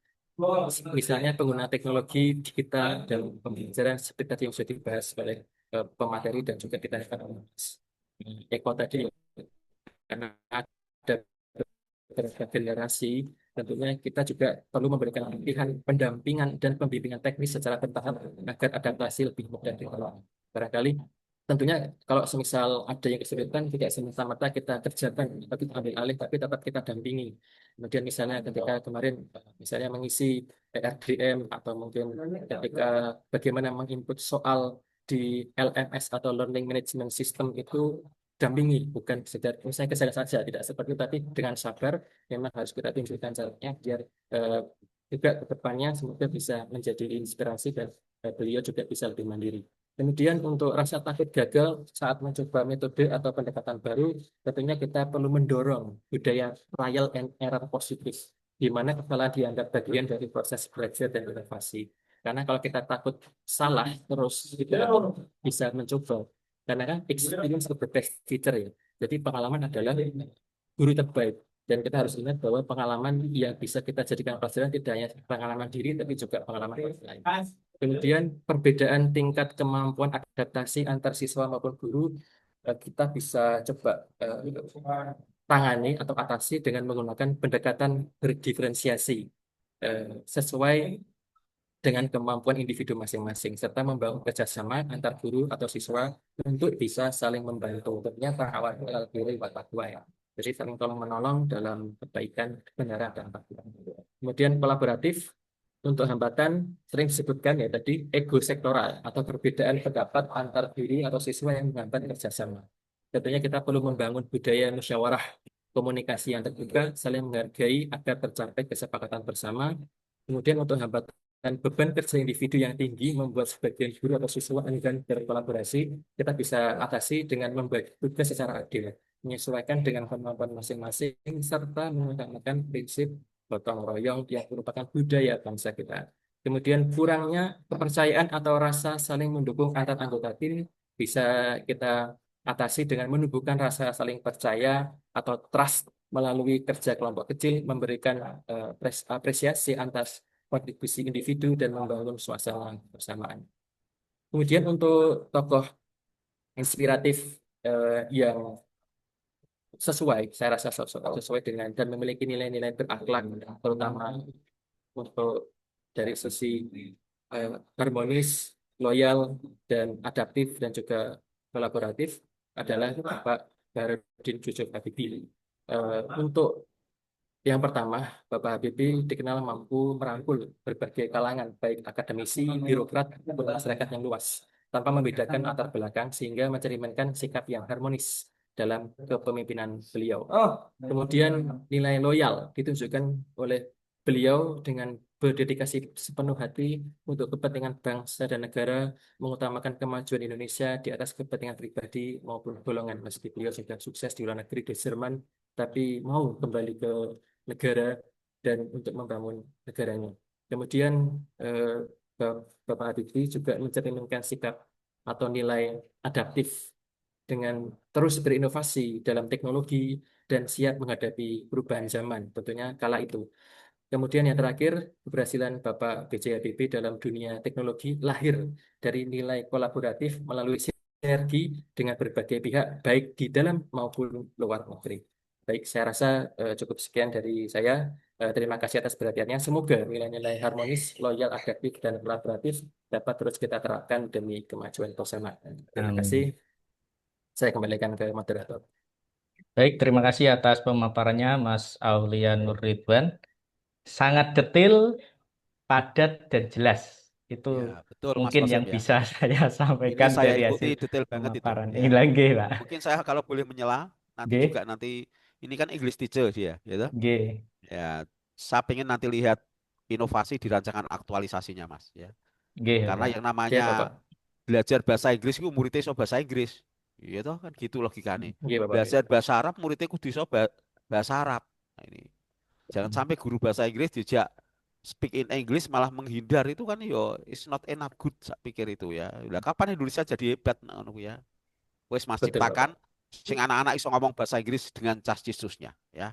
Misalnya pengguna teknologi digital dan pembelajaran seperti tadi yang sudah dibahas oleh pemateri dan juga ditanyakan oleh Eko tadi, karena ada beberapa generasi, tentunya kita juga perlu memberikan pelatihan, pendampingan, dan pembimbingan teknis secara bertahap agar adaptasi lebih mudah dilakukan. Barangkali tentunya kalau semisal ada yang kesulitan, tidak semata-mata kita kerjakan atau kita ambil alih, tapi dapat kita dampingi. Kemudian misalnya ketika kemarin misalnya mengisi PRDM atau mungkin ketika bagaimana menginput soal di LMS atau Learning Management System itu dampingi, bukan sekedar misalnya ke saya saja, tidak seperti itu, tapi dengan sabar memang harus kita tunjukkan caranya biar juga ke depannya semoga bisa menjadi inspirasi dan beliau juga bisa lebih mandiri. Kemudian untuk rasa takut gagal saat mencoba metode atau pendekatan baru, tentunya kita perlu mendorong budaya trial and error positif, di mana kesalahan dianggap bagian dari proses belajar dan inovasi. Karena kalau kita takut salah, terus kita bisa mencoba. Karena kan experience is the best teacher ya. Jadi pengalaman adalah guru terbaik. Dan kita harus ingat bahwa pengalaman yang bisa kita jadikan pelajaran tidak hanya pengalaman diri, tapi juga pengalaman orang lain. Kemudian perbedaan tingkat kemampuan adaptasi antar siswa maupun guru, kita bisa coba tangani atau atasi dengan menggunakan pendekatan berdiferensiasi sesuai dengan kemampuan individu masing-masing serta membangun kerjasama antar guru atau siswa untuk bisa saling membantu. Tentunya ta'awanu 'alal birri wat taqwa ya. Jadi saling tolong menolong dalam kebaikan, kebenaran dan takwa. Kemudian kolaboratif untuk hambatan sering disebutkan ya tadi ego sektoral atau perbedaan pendapat antar diri atau siswa yang menghambat kerjasama. Tentunya kita perlu membangun budaya musyawarah komunikasi yang terbuka, saling menghargai agar tercapai kesepakatan bersama. Kemudian untuk hambatan dan beban kerja individu yang tinggi membuat sebagian guru atau siswa enggan berkolaborasi, kita bisa atasi dengan membagi tugas secara adil, menyesuaikan dengan kemampuan masing-masing, serta mengutamakan prinsip gotong royong yang merupakan budaya bangsa kita. Kemudian kurangnya kepercayaan atau rasa saling mendukung antar anggota tim bisa kita atasi dengan menumbuhkan rasa saling percaya atau trust melalui kerja kelompok kecil, memberikan apresiasi atas kontribusi individu dan membangun suasana bersamaan. Kemudian untuk tokoh inspiratif yang sesuai, saya rasa sesuai dengan dan memiliki nilai-nilai berakhlak, terutama untuk dari sisi harmonis, loyal, dan adaptif dan juga kolaboratif adalah Bapak Baharudin Yusuf Habibie. Untuk yang pertama, Bapak Habibie dikenal mampu merangkul berbagai kalangan, baik akademisi, birokrat, maupun masyarakat yang luas, tanpa membedakan latar belakang, sehingga mencerminkan sikap yang harmonis dalam kepemimpinan beliau. Kemudian nilai loyal ditunjukkan oleh beliau dengan berdedikasi sepenuh hati untuk kepentingan bangsa dan negara, mengutamakan kemajuan Indonesia di atas kepentingan pribadi maupun golongan. Meski beliau sudah sukses di luar negeri di Jerman, tapi mau kembali ke negara dan untuk membangun negaranya. Kemudian Bapak Habibie juga mencerminkan sikap atau nilai adaptif dengan terus berinovasi dalam teknologi dan siap menghadapi perubahan zaman, tentunya kala itu. Kemudian yang terakhir, keberhasilan Bapak B.J. Habibie dalam dunia teknologi lahir dari nilai kolaboratif melalui sinergi dengan berbagai pihak, baik di dalam maupun luar negeri. Baik, saya rasa cukup sekian dari saya. Terima kasih atas perhatiannya. Semoga nilai-nilai harmonis, loyal, adaptif, dan kolaboratif dapat terus kita terapkan demi kemajuan bersama. Terima kasih. Saya kembalikan ke moderator. Baik, terima kasih atas pemaparannya Mas Aulian Nur Ridwan. Sangat detail, padat, dan jelas. Itu Ya, betul Mas mungkin Kosim yang ya. bisa saya Ini sampaikan saya dari ikuti hasil detail banget itu. pemaparan. Ya. Ini lagi, Pak. Mungkin saya kalau boleh menyela, nanti G, juga ini kan English teacher dia, gitu. G, Ya, saya pengen nanti lihat inovasi di rancangan aktualisasinya, Mas. Ya, G, karena Pak. yang Oke, namanya Bapak. belajar bahasa Inggris itu muridnya iso bahasa Inggris, gitu kan gitu logikanya. Oke, Bapak. Belajar bahasa Arab muridnya kudu iso bahasa Arab. Nah, ini jangan sampai guru bahasa Inggris dijak speak in English malah menghindar itu kan yo it's not enough good saya pikir itu ya. Lah kapan Indonesia jadi hebat ngono ku ya. Wes Mas Betul, Bapak. ciptakan sing anak-anak iso ngomong bahasa Inggris dengan cas-cisusnya ya.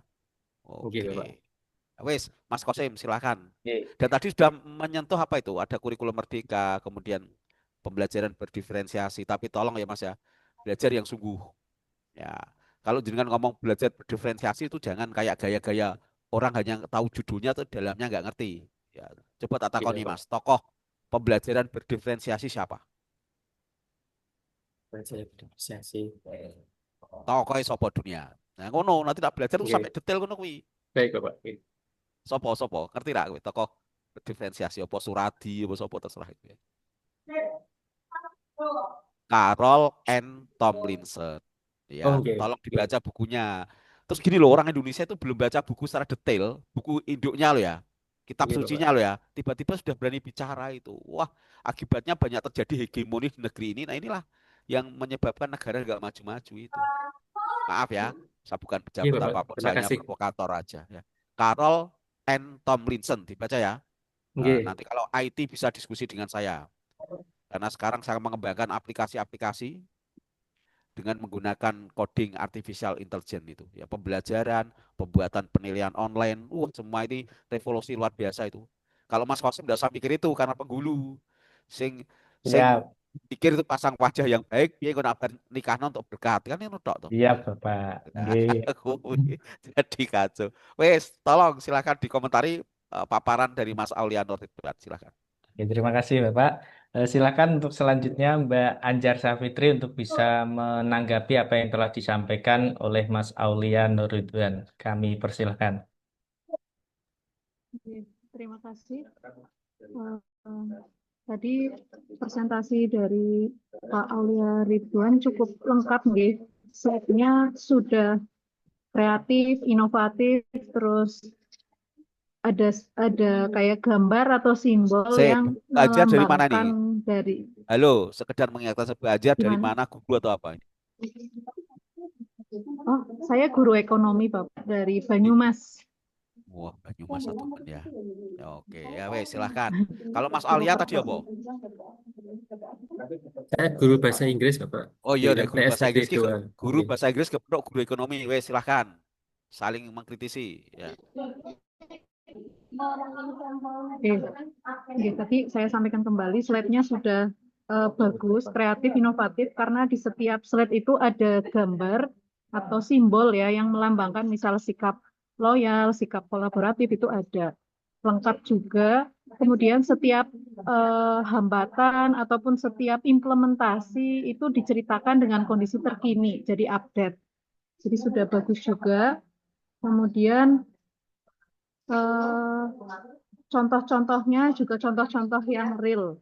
Oke, Bapak. Oke. Wes Mas Kosim silakan. G. Dan tadi sudah menyentuh apa itu? Ada kurikulum merdeka, kemudian pembelajaran berdiferensiasi. Tapi tolong ya Mas ya, belajar yang sungguh. Ya, kalau jenengan ngomong belajar berdiferensiasi itu jangan kayak gaya-gaya orang hanya tahu judulnya atau dalamnya nggak ngerti. Ya, coba tak Oke, takoni Bapak. Mas, tokoh pembelajaran berdiferensiasi siapa? Saya berdiskusi. Tokoh sopo dunia. Nah, ngono nanti tak belajar tuh sampai Oke, detail ngono kuwi. baik, Bapak. Oke. Sopo, ngerti ra kowe tokoh berdiferensiasi apa Suradi apa sopo terserah itu ya. Carol N. Tomlinson. Ya, Oke, tolong oke. dibaca bukunya. Terus gini loh, orang Indonesia itu belum baca buku secara detail, buku induknya loh ya, kitab Oke, Bapak. sucinya loh ya. Tiba-tiba sudah berani bicara itu. Wah, akibatnya banyak terjadi hegemoni di negeri ini. Nah, inilah yang menyebabkan negara nggak maju-maju itu. Maaf ya, saya bukan Oke, pejabat Bapak. apapun, Terima saya hanya kasih. provokator aja ya. Carol N. Tomlinson, dibaca ya. Oke, Nanti kalau IT bisa diskusi dengan saya. Karena sekarang saya mengembangkan aplikasi-aplikasi dengan menggunakan coding artificial intelligence itu ya pembelajaran pembuatan penilaian online semua ini revolusi luar biasa itu kalau Mas Qasim tidak usah pikir itu karena penghulu sing sing Siap. pikir itu pasang wajah yang baik, dia ikut nikah untuk berkat kan itu tok tuh. Iya, Bapak. Nggih. Kuwi jadi kacau. Wes, tolong silakan dikomentari paparan dari Mas Aulianur itu, silakan. Oke, terima kasih, Bapak. Silakan untuk selanjutnya Mbak Anjar Safitri untuk bisa menanggapi apa yang telah disampaikan oleh Mas Aulia Nurridwan. Kami persilahkan. Oke, terima kasih. Eh, tadi presentasi dari Pak Aulia Ridwan cukup lengkap nggih. Slide-nya sudah kreatif, inovatif, terus ada kayak gambar atau simbol Sip, yang Mbak Ajar dari mana nih? melambangkan dari Halo, sekedar mengingatkan Mbak Ajar dari gimana? mana, guru atau apa ini? Oh, saya guru ekonomi Bapak dari Banyumas. Wah, Banyumas satu teman ya. Ya, oke, ya wes silahkan. Kalau Mas Aulia tadi apa? Saya guru bahasa Inggris, Bapak, Oh di iya, nek guru MTS bahasa Negeri Inggris 2. guru Oke. bahasa Inggris kepentok guru ekonomi, wes silahkan. Saling mengkritisi ya. Oke, oke, tadi saya sampaikan kembali slide-nya sudah bagus, kreatif, inovatif karena di setiap slide itu ada gambar atau simbol ya yang melambangkan misal sikap loyal, sikap kolaboratif itu ada lengkap juga. Kemudian setiap hambatan ataupun setiap implementasi itu diceritakan dengan kondisi terkini, jadi update. Jadi sudah bagus juga. Kemudian eh, contoh-contohnya juga contoh-contoh yang real.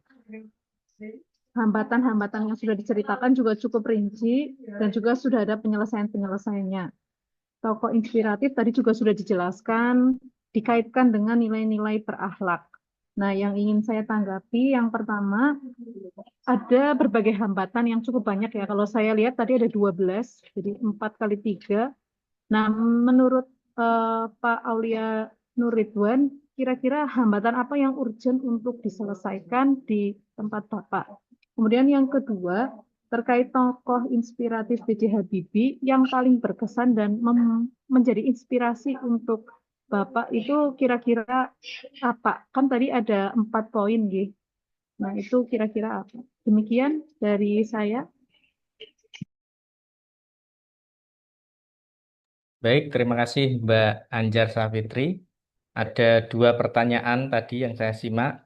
Hambatan-hambatan yang sudah diceritakan juga cukup rinci dan juga sudah ada penyelesaian-penyelesaiannya. Tokoh inspiratif tadi juga sudah dijelaskan, dikaitkan dengan nilai-nilai berakhlak. Nah, yang ingin saya tanggapi yang pertama, ada berbagai hambatan yang cukup banyak ya. Kalau saya lihat tadi ada 12, jadi 4 kali 3. Nah, menurut Pak Aulia Nurridwan, kira-kira hambatan apa yang urgent untuk diselesaikan di tempat Bapak? Kemudian yang kedua, terkait tokoh inspiratif B.J. Habibie yang paling berkesan dan menjadi inspirasi untuk Bapak itu kira-kira apa? Kan tadi ada 4 poin, gitu. Nah, itu kira-kira apa? Demikian dari saya. Baik, terima kasih Mbak Anjar Safitri. Ada 2 pertanyaan tadi yang saya simak.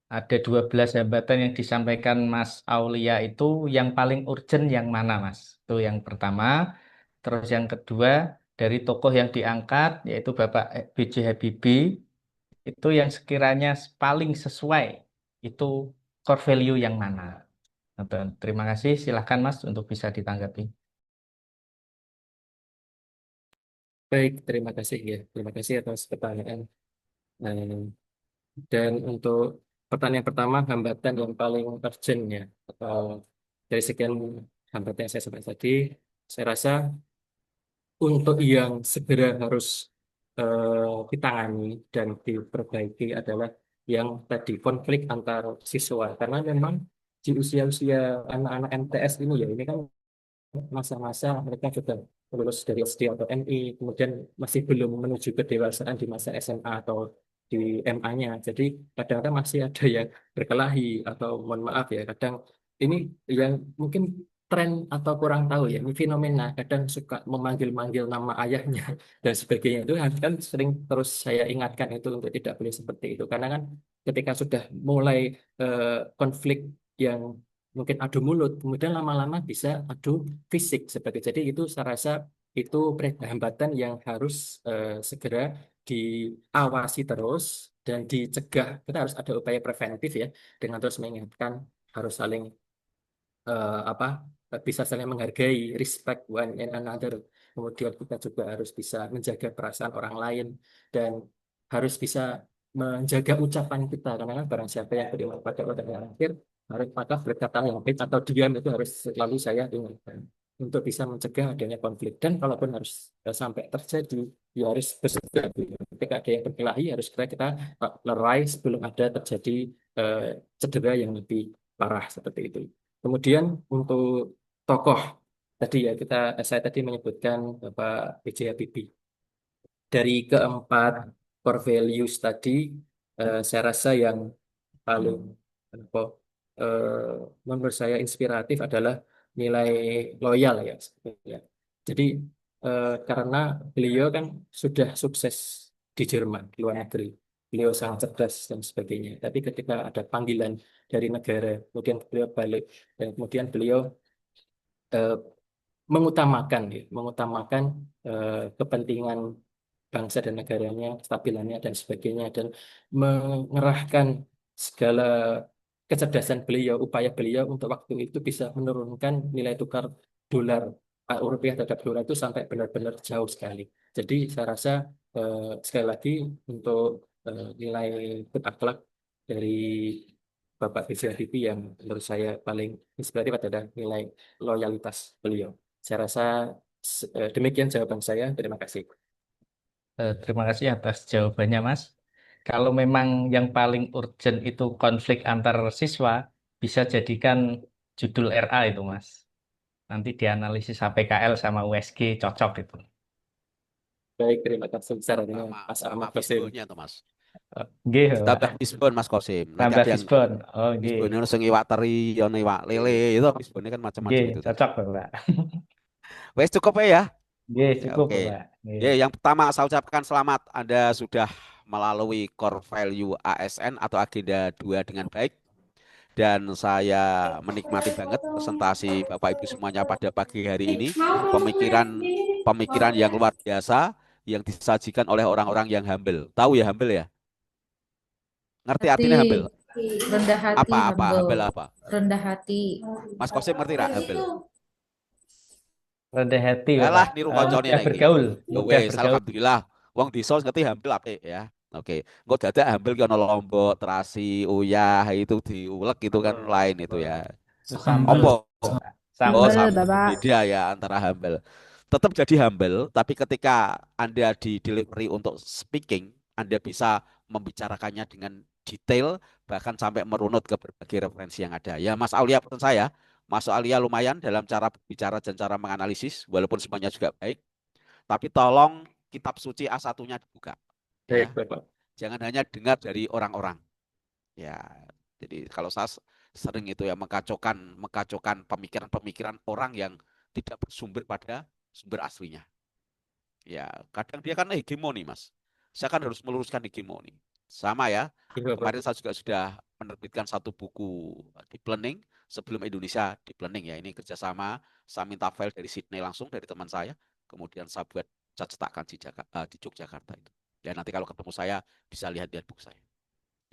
Ada 12 hambatan yang disampaikan Mas Aulia itu yang paling urgent yang mana, Mas? Itu yang pertama. Terus yang kedua, dari tokoh yang diangkat, yaitu Bapak B.J. Habibie, itu yang sekiranya paling sesuai, itu core value yang mana? Terima kasih, silahkan Mas untuk bisa ditanggapi. Baik, terima kasih ya. Terima kasih atas pertanyaan. Dan untuk pertanyaan pertama, hambatan yang paling urgent ya, atau dari sekian hambatan yang saya sebut tadi, saya rasa untuk yang segera harus ditangani dan diperbaiki adalah yang tadi konflik antar siswa. Karena memang di usia-usia anak-anak MTS ini ya, ini kan masa-masa mereka sudah lulus dari SD atau MI, kemudian masih belum menuju kedewasaan di masa SMA atau di MA-nya. Jadi kadang-kadang masih ada yang berkelahi atau mohon maaf ya, kadang ini yang mungkin tren atau kurang tahu ya, ini fenomena kadang suka memanggil-manggil nama ayahnya dan sebagainya itu kan sering terus saya ingatkan itu untuk tidak boleh seperti itu karena kan ketika sudah mulai konflik yang mungkin adu mulut, kemudian lama-lama bisa adu fisik sebagai. Jadi itu saya rasa itu hambatan yang harus segera diawasi terus dan dicegah. Kita harus ada upaya preventif ya, dengan terus mengingatkan harus saling apa bisa saling menghargai, respect one and another. Kemudian kita juga harus bisa menjaga perasaan orang lain dan harus bisa menjaga ucapan kita karena kan barang siapa yang beriman pada orang yang akhir harus maka berkata yang baik atau diam itu harus selalu saya ingatkan untuk bisa mencegah adanya konflik dan kalaupun harus sampai terjadi ya harus bersegera dulu. Ketika ada yang berkelahi harus kita lerai sebelum ada terjadi eh, cedera yang lebih parah seperti itu. Kemudian untuk tokoh tadi ya saya tadi menyebutkan Bapak B.J. Habibie. Dari keempat core values tadi saya rasa yang paling apa, menurut saya inspiratif adalah nilai loyal ya sebetulnya. Jadi karena beliau kan sudah sukses di Jerman, di luar negeri. Beliau sangat cerdas dan sebagainya. Tapi ketika ada panggilan dari negara, kemudian beliau balik dan kemudian beliau eh, mengutamakan kepentingan bangsa dan negaranya, kestabilannya dan sebagainya, dan mengerahkan segala kecerdasan beliau, upaya beliau untuk waktu itu bisa menurunkan nilai tukar dolar rupiah terhadap dolar itu sampai benar-benar jauh sekali. Jadi saya rasa sekali lagi untuk nilai berakhlak dari Bapak B.J. Habibie yang menurut saya paling inspiratif adalah nilai loyalitas beliau. Saya rasa demikian jawaban saya. Terima kasih. Terima kasih atas jawabannya, Mas. Kalau memang yang paling urgent itu konflik antar siswa, bisa jadikan judul RA itu, Mas. Nanti dianalisis HPKL sama USG cocok itu. Baik, terima kasih sarannya Sama Mas sama Ahmad Qasim. fishbone-nya tuh Mas. Nggih, Pak. Tambah fishbone Mas Qasim. Nanti Tambah ada yang fishbone. Oh, nggih. fishbone ono sing iwak teri, ono iwak lele, itu fishbone kan macam-macam Nggih, itu tadi. cocok, Pak. Wes cukup ya. Nggih, Ya, cukup, oke. Pak. Nggih. Ya, yang pertama saya ucapkan selamat Anda sudah melalui core value ASN atau agenda 2 dengan baik. Dan saya menikmati banget presentasi Bapak Ibu semuanya pada pagi hari ini. Pemikiran yang luar biasa yang disajikan oleh orang-orang yang humble. Tahu ya humble ya? Ngerti Hati, artinya humble? rendah hati, Apa? humble, Humble apa? rendah hati. Mas Kosim ngerti nggak humble? Rendah hati, Alah, Pak. niru koncone Mudah lagi. bergaul. Ya Mudah wes, bergaul. alhamdulillah. Wong desa ngerti humble apik ya. Oke, engko dadak humble ki ono lombok, terasi, uyah itu diulek itu kan lain itu ya. Sambel. Opo? Oh, Sambel. Humble, sama Bapak. beda ya antara humble. Tetap jadi humble, tapi ketika Anda di delivery untuk speaking, Anda bisa membicarakannya dengan detail, bahkan sampai merunut ke berbagai referensi yang ada. Ya, Mas Aulia pesan saya, Mas Aulia lumayan dalam cara berbicara dan cara menganalisis, walaupun semuanya juga baik. Tapi tolong kitab suci A1-nya dibuka. Baik, Ya, Bapak. jangan hanya dengar dari orang-orang. Ya, jadi kalau saya sering itu ya mengkacaukan pemikiran-pemikiran orang yang tidak bersumber pada sumber aslinya. Ya, kadang dia kan hegemoni, Mas. Saya kan harus meluruskan hegemoni. Sama ya. Iya, Bapak. Kemarin saya juga sudah menerbitkan satu buku di planning sebelum Indonesia di planning ya. Ini kerjasama. Saya minta file dari Sydney langsung dari teman saya. Kemudian saya buat cetakan di Yogyakarta itu. Ya nanti kalau ketemu saya bisa lihat-lihat buku saya.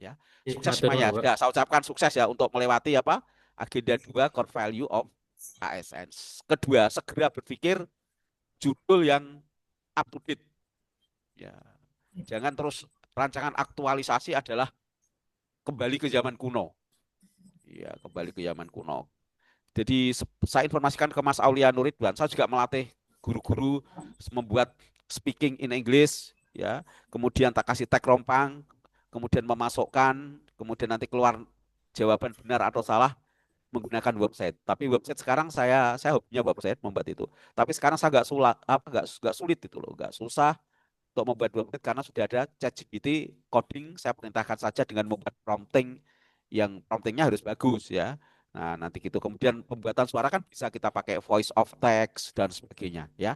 Ya, sukses Matur semuanya. nuwun, Pak. Sudah saya ucapkan sukses ya untuk melewati apa? Agenda 2 core value of ASN. Kedua, segera berpikir judul yang up to date. Ya, jangan terus rancangan aktualisasi adalah kembali ke zaman kuno. Ya, kembali ke zaman kuno. Jadi saya informasikan ke Mas Aulia Nuridwan, saya juga melatih guru-guru membuat speaking in English, ya. Kemudian tak kasih tag rompang, kemudian memasukkan, kemudian nanti keluar jawaban benar atau salah menggunakan website. Tapi website sekarang saya hobinya website membuat itu. Tapi sekarang saya nggak sulit itu loh, nggak susah untuk membuat website karena sudah ada ChatGPT coding. Saya perintahkan saja dengan membuat prompting yang promptingnya harus bagus ya. Nah, nanti gitu. Kemudian pembuatan suara kan bisa kita pakai voice of text dan sebagainya ya.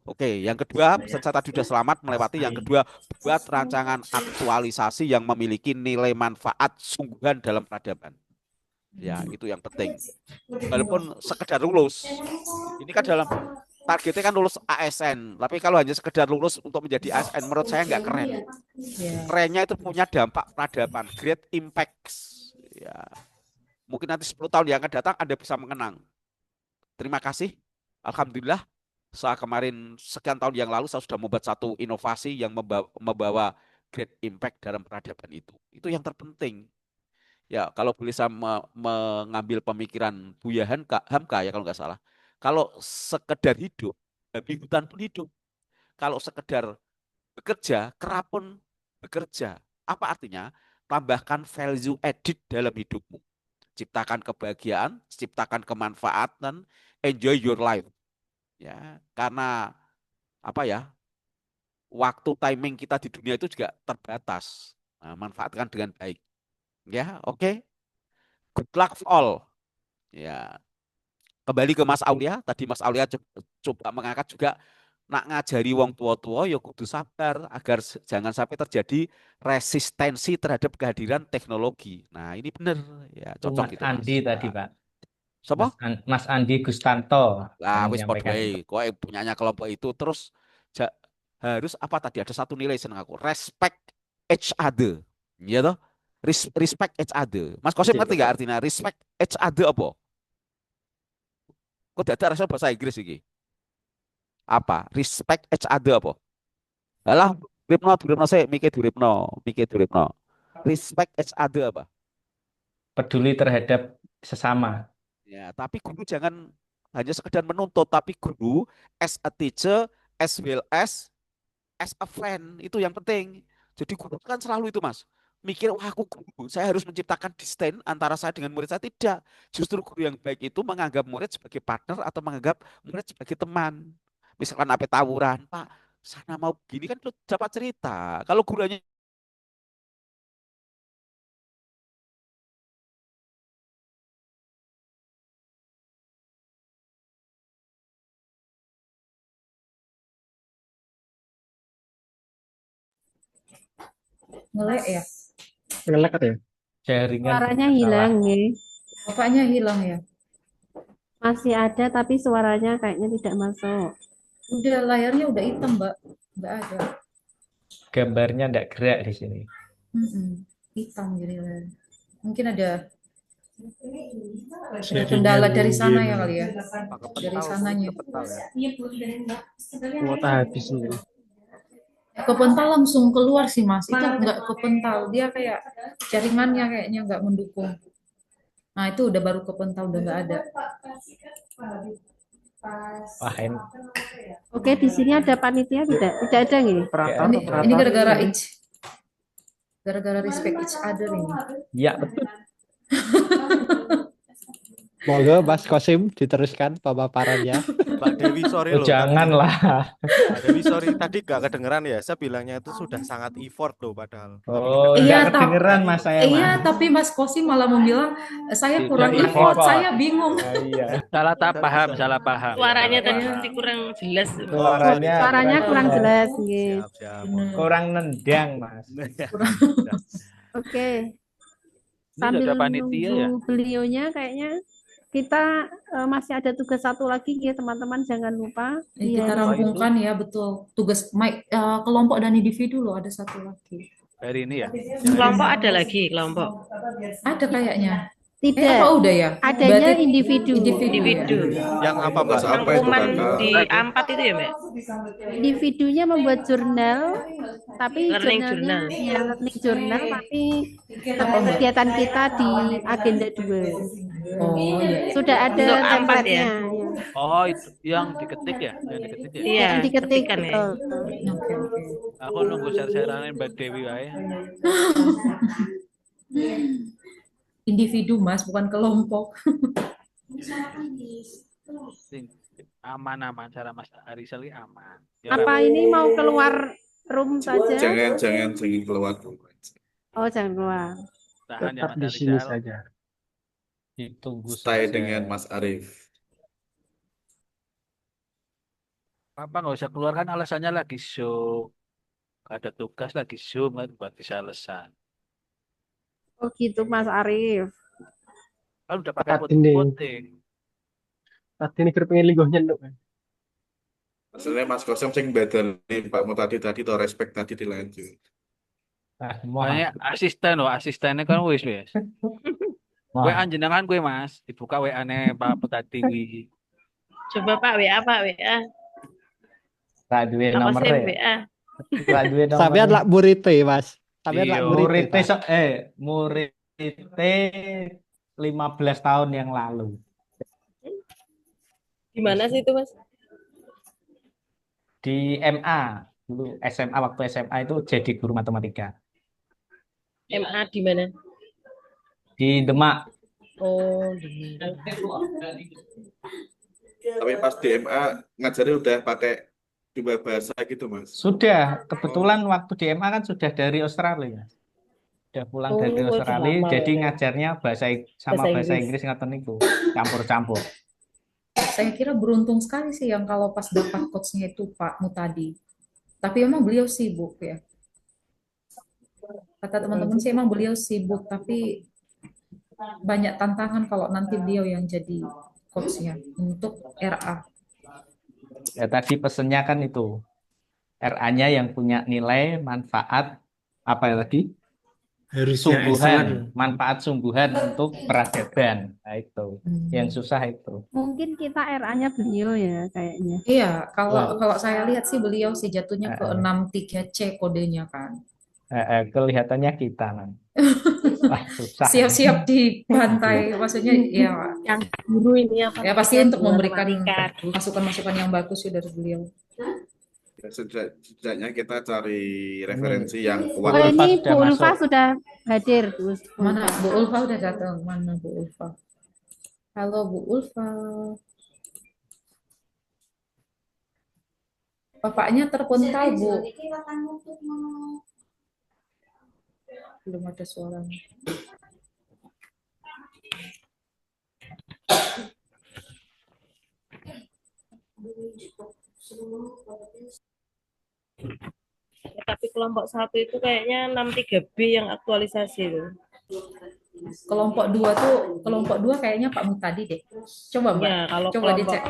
Oke, yang kedua, pesan saya tadi sudah selamat melewati. Yang kedua, buat rancangan aktualisasi yang memiliki nilai manfaat sungguhan dalam peradaban. Ya, itu yang penting. Walaupun sekedar lulus, ini kan dalam targetnya kan lulus ASN. Tapi kalau hanya sekedar lulus untuk menjadi ASN, menurut saya nggak keren. Kerennya itu punya dampak peradaban, great impacts. Ya, mungkin nanti 10 tahun yang akan datang Anda bisa mengenang. Terima kasih. Alhamdulillah. Saya kemarin sekian tahun yang lalu saya sudah membuat satu inovasi yang membawa great impact dalam peradaban itu. Itu yang terpenting. Ya, kalau boleh saya mengambil pemikiran Buya Hamka ya kalau nggak salah. Kalau sekedar hidup, babi hutan pun hidup. Kalau sekedar bekerja, kera pun bekerja. Apa artinya? Tambahkan value added dalam hidupmu. Ciptakan kebahagiaan, ciptakan kemanfaatan, enjoy your life. Ya, karena apa ya? Waktu timing kita di dunia itu juga terbatas. Nah, manfaatkan dengan baik. Ya, oke. good luck for all. Ya, kembali ke Mas Aulia. Tadi Mas Aulia coba mengangkat juga nak ngajari wong tua-tua ya kudu sabar agar jangan sampai terjadi resistensi terhadap kehadiran teknologi. Nah, ini benar ya, Itu cocok Mas gitu Mas. Andi tadi, Nah, Pak. siapa? Mas Andi Gustanto Lah, yang wis podo menyampaikan itu. wae. Kowe punyanya kelompok itu terus harus apa tadi? Ada satu nilai seneng aku. Respect each other. Iya toh? Respect each other. Mas Kosim Betul, ngerti gak betul. artinya respect each other apa? Kok tidak ada bahasa Inggris iki? Apa? Respect each other apa? Alah, duripno sih, mikir duripno. Respect each other apa? Peduli terhadap sesama. Ya, tapi guru jangan hanya sekedar menuntut, tapi guru as a teacher as well as a friend itu yang penting. Jadi guru kan selalu itu Mas. Mikir, wah aku guru, saya harus menciptakan distance antara saya dengan murid saya. Tidak. Justru guru yang baik itu menganggap murid sebagai partner atau menganggap murid sebagai teman. Misalkan apa tawuran, Pak, sana mau begini kan lu dapat cerita. Kalau gurunya Ngelek ya. Ngelek ya? Jaringan Suaranya bermasalah. hilang ya. Bapaknya hilang ya. Masih ada tapi suaranya kayaknya tidak masuk. Udah layarnya udah hitam, Mbak. Nggak ada. Gambarnya enggak gerak di sini. Hitam jadi layar. Mungkin ada kendala dari sana ya kali ya. Dari sananya. Kuota habis nih. Kepental langsung keluar sih Mas. Itu nggak kepental. Dia kayak jaringannya kayaknya nggak mendukung. Nah itu udah baru kepental udah nggak ada. Wah, ini Oke, di sini ada panitia tidak? Tidak ada nih. Ini gara-gara gara-gara respect each other ini. ya betul. Monggo Mas Kosim diteruskan pemaparannya. Mbak Dewi sorry Oh, loh. janganlah. Mbak Dewi sorry tadi gak kedengeran ya. Saya bilangnya itu sudah sangat effort loh padahal. Oh, Iya, enggak kedengeran Mas saya, iya, Mas. tapi Mas Kosi malah membilang saya Tidak kurang effort. effort, saya bingung. Iya. Salah paham. Suaranya tadi nanti kurang jelas. Suaranya kurang jelas nggih. Siap. Kurang nendang, Mas. Oke. Ini Sambil ada panitia ya? nunggu beliaunya kayaknya kita masih ada tugas satu lagi ya teman-teman, jangan lupa di Kita hari rampungkan ya betul. Tugas kelompok dan individu loh ada satu lagi. Hari ini ya? Kelompok ada lagi kelompok. Ada kayaknya. Tidak. Apa udah ya? Adanya Berarti individu. Individu. Yang apa Mbak? Rangkuman di A4 itu ya Mbak? Individunya membuat jurnal, tapi Learning jurnalnya journal. ya learning journal, tapi kegiatan kita di agenda 2. Oh iya. Sudah ada Untuk A4 template-nya. ya? Ya. Oh, itu yang diketik ya? Yang diketik ya? Iya, Yang diketik ketikan ya. betul. Oke, oke. Aku nunggu share-sharean Mbak Dewi wae. Individu Mas, bukan kelompok. Aman-aman cara Mas Arisal ini aman. Ya, Apa ini mau keluar room saja? Jangan keluar. Oh, jangan keluar. tahan ya Tetap Mas di sini Arisal. saja. Ditunggu Stay saja. dengan Mas Arif. Apa nggak usah keluar kan alasannya lagi show. Ada tugas lagi Zoom kan buat bisa alasan. Oh gitu Mas Arif. Kan udah pakai Saat ini. putih. Saat ini pengen lingguh nyenduk. Maksudnya Mas Kosim sing badani Pak Mu tadi to respect tadi dilanjut. Makanya asistennya kan wis. Gue anjenengan gue Mas, dibuka WA-ne Pak Petatiwi. Coba Pak WA, Pak WA. Tak duwe Apa nomere. sih WA? Tak duwe nomere. Sampean lak murite, Mas. Sampean lak murite. Murite 15 tahun yang lalu. Gimana sih itu Mas? Di MA dulu SMA, waktu SMA itu jadi guru matematika MA di mana? di Demak. Oh, Tapi pas di MA ngajari udah pakai 2 bahasa gitu Mas. Sudah, kebetulan waktu di MA kan sudah dari Australia. udah pulang dari Oh, udah Australia, lama jadi ya. ngajarnya sama Bahasa bahasa Inggris. Inggris ngaten niku, campur-campur. Saya kira beruntung sekali sih yang kalau pas dapat coachnya itu Pak Mutadi. Tapi emang beliau sibuk ya. Kata teman-teman sih emang beliau sibuk, tapi banyak tantangan kalau nanti beliau yang jadi coachnya untuk RA. Ya tadi pesennya kan itu RA-nya yang punya nilai manfaat apa ya tadi? Harusnya Sungguhan, excellent. manfaat sungguhan untuk peradaban. Nah, itu yang susah itu. Mungkin kita RA-nya beliau ya kayaknya. Iya, kalau Wah. kalau saya lihat sih beliau sih jatuhnya ke Eh, 63C kodenya kan. Kelihatannya kita nanti. Wah, susah. Siap-siap dibantai, maksudnya ya Yang guru ini apa ya pasti namanya, untuk luar memberikan malaikat. masukan-masukan yang bagus sih dari beliau. Setidaknya kita cari Ini referensi yang Oh, kuat. Bu Ulfa ini sudah Bu Ulfa masuk. sudah hadir, Bu Mana Ulfa. Bu Ulfa udah datang? Mana Bu Ulfa? Halo Bu Ulfa. Bapaknya terpental, Bu. Belum ada suaranya. Ya, tapi kelompok 1 itu kayaknya 63B yang aktualisasi itu. Kelompok 2 kayaknya Pak Mutadi deh. Coba Mbak, Ya, kalau coba kelompok dicek.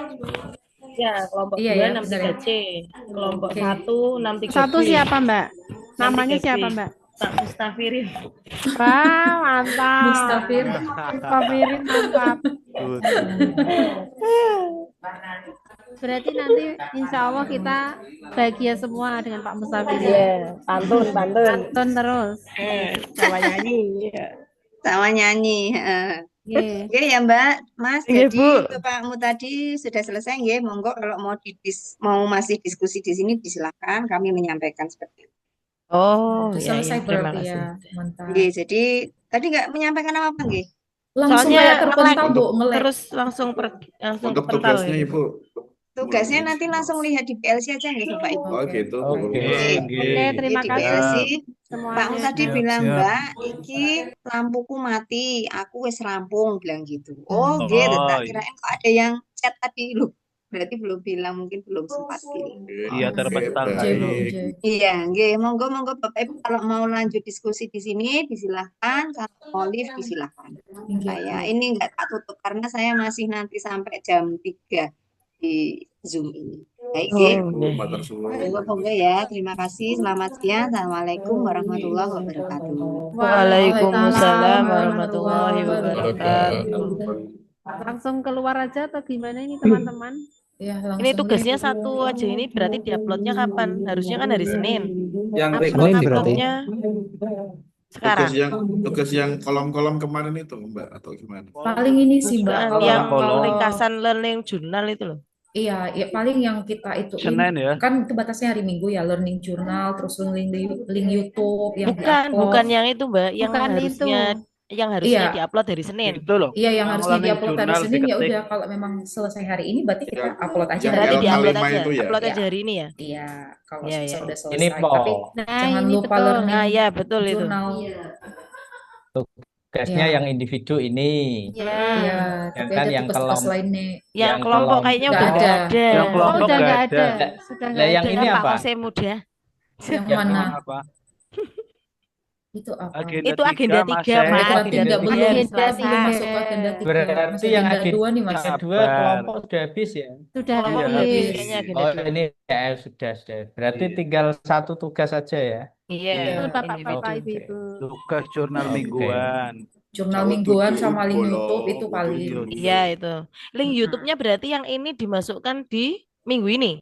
kelompok Iya 2 ya, benar ya. 63C, kelompok Oke. 1 63B. Satu siapa, Mbak? Namanya 63B. siapa, Mbak? Pak Mustafirin. Wah, mantap. Mustafir. Mustafirin mantap. Berarti nanti insya Allah kita bahagia semua dengan Pak Mustafirin. Iya, pantun. Pantun terus. Sama nyanyi. Iya. Sama nyanyi. Oke. Oke ya Mbak, Mas. Iya, Jadi Bu. Bapakmu tadi sudah selesai, nggih. Monggo kalau mau masih diskusi di sini disilahkan. Kami menyampaikan seperti itu. Oh, Udah ya, selesai terima berarti kasih. ya. Mantap. Nggih, jadi tadi nggak menyampaikan apa-apa, nggih. Langsung Soalnya kayak terpental, nge-lag, Bu, nge-lag. terus langsung langsung Untuk kepental tugasnya ini. Ibu. Tugasnya nanti langsung lihat di PLC aja nggih Bapak Ibu. Oh Oke. gitu. Oke. Oke, terima Di kasih PLC. semuanya. Pakmu tadi bilang, Mbak, iki lampuku mati, aku wis rampung, bilang gitu. Oh, gitu. Tak kirain kok ada yang chat tadi loh. Berarti belum bilang, mungkin belum sempat bilang. Iya, terpental J, Bu, tadi. J. Iya, nggih. Monggo Bapak Ibu kalau mau lanjut diskusi di sini disilahkan, kalau mau live disilahkan. Saya ini nggak tak tutup karena saya masih nanti sampai jam 3 di Zoom ini. Baik, nggih. Matur suwun. Monggo ya. Terima kasih. Selamat siang. Assalamualaikum warahmatullahi wabarakatuh. Waalaikumsalam warahmatullahi wabarakatuh. Langsung keluar aja atau gimana ini teman-teman? Ya, Ini tugasnya satu aja ini berarti diuploadnya kapan? Harusnya kan hari Senin. Yang Senin berarti. Uploadnya sekarang. tugas yang kolom-kolom kemarin itu Mbak atau gimana? Paling ini sih Mbak, kalau Yang kalau ringkasan learning journal itu loh. iya, ya paling yang kita ituin Senin ya? kan itu batasnya hari Minggu ya, learning journal, terus link YouTube yang Bukan diupload. yang itu Mbak, yang Bukan harusnya itu. Iya. diupload hari Senin. Itu loh. Iya, yang harusnya learning diupload hari journal Senin ya diketik. udah kalau memang selesai hari ini berarti kita Yang- upload aja yang hari Berarti ini. diupload L5 aja, itu ya? upload Iya. aja hari ini ya. Iya, kalau Iya, iya. sudah Ini selesai. Pol. Tapi Nah, jangan ini lupa betul. learning Nah, ya betul itu. journal. Tugasnya Iya. yang individu ini. Ya. Iya, Yang tapi kan ada yang tugas-tugas kelom- lainnya. Yang kelompok kayaknya Nggak udah nggak ada. ada. Yang Oh, kelompok udah nggak nggak ada. ada. Sudah Lah nggak yang ada. ini Pak apa? Ose muda. Yang Yang mana? Apa? Itu apa? Agenda Itu agenda 3, Mas. Mas. Berarti Agenda nggak 3 belum hari Agenda Selasa. belum masuk ke agenda 3. Berarti Masih yang agenda 2 nih, Mas. agenda dua Sabar. kelompok sudah habis ya? Sudah Kelompok Iya, udah habis habis. kayaknya agenda Oh 2. ini ya sudah. Berarti tinggal satu tugas saja ya? Iya, Betul, ini Bapak-bapak, Oke. Ibu-ibu. Tugas jurnal Oke. mingguan. Jurnal Kalau mingguan tujuh sama link bolong, YouTube itu paling. YouTube. Iya itu. Link YouTube-nya berarti yang ini dimasukkan di minggu ini.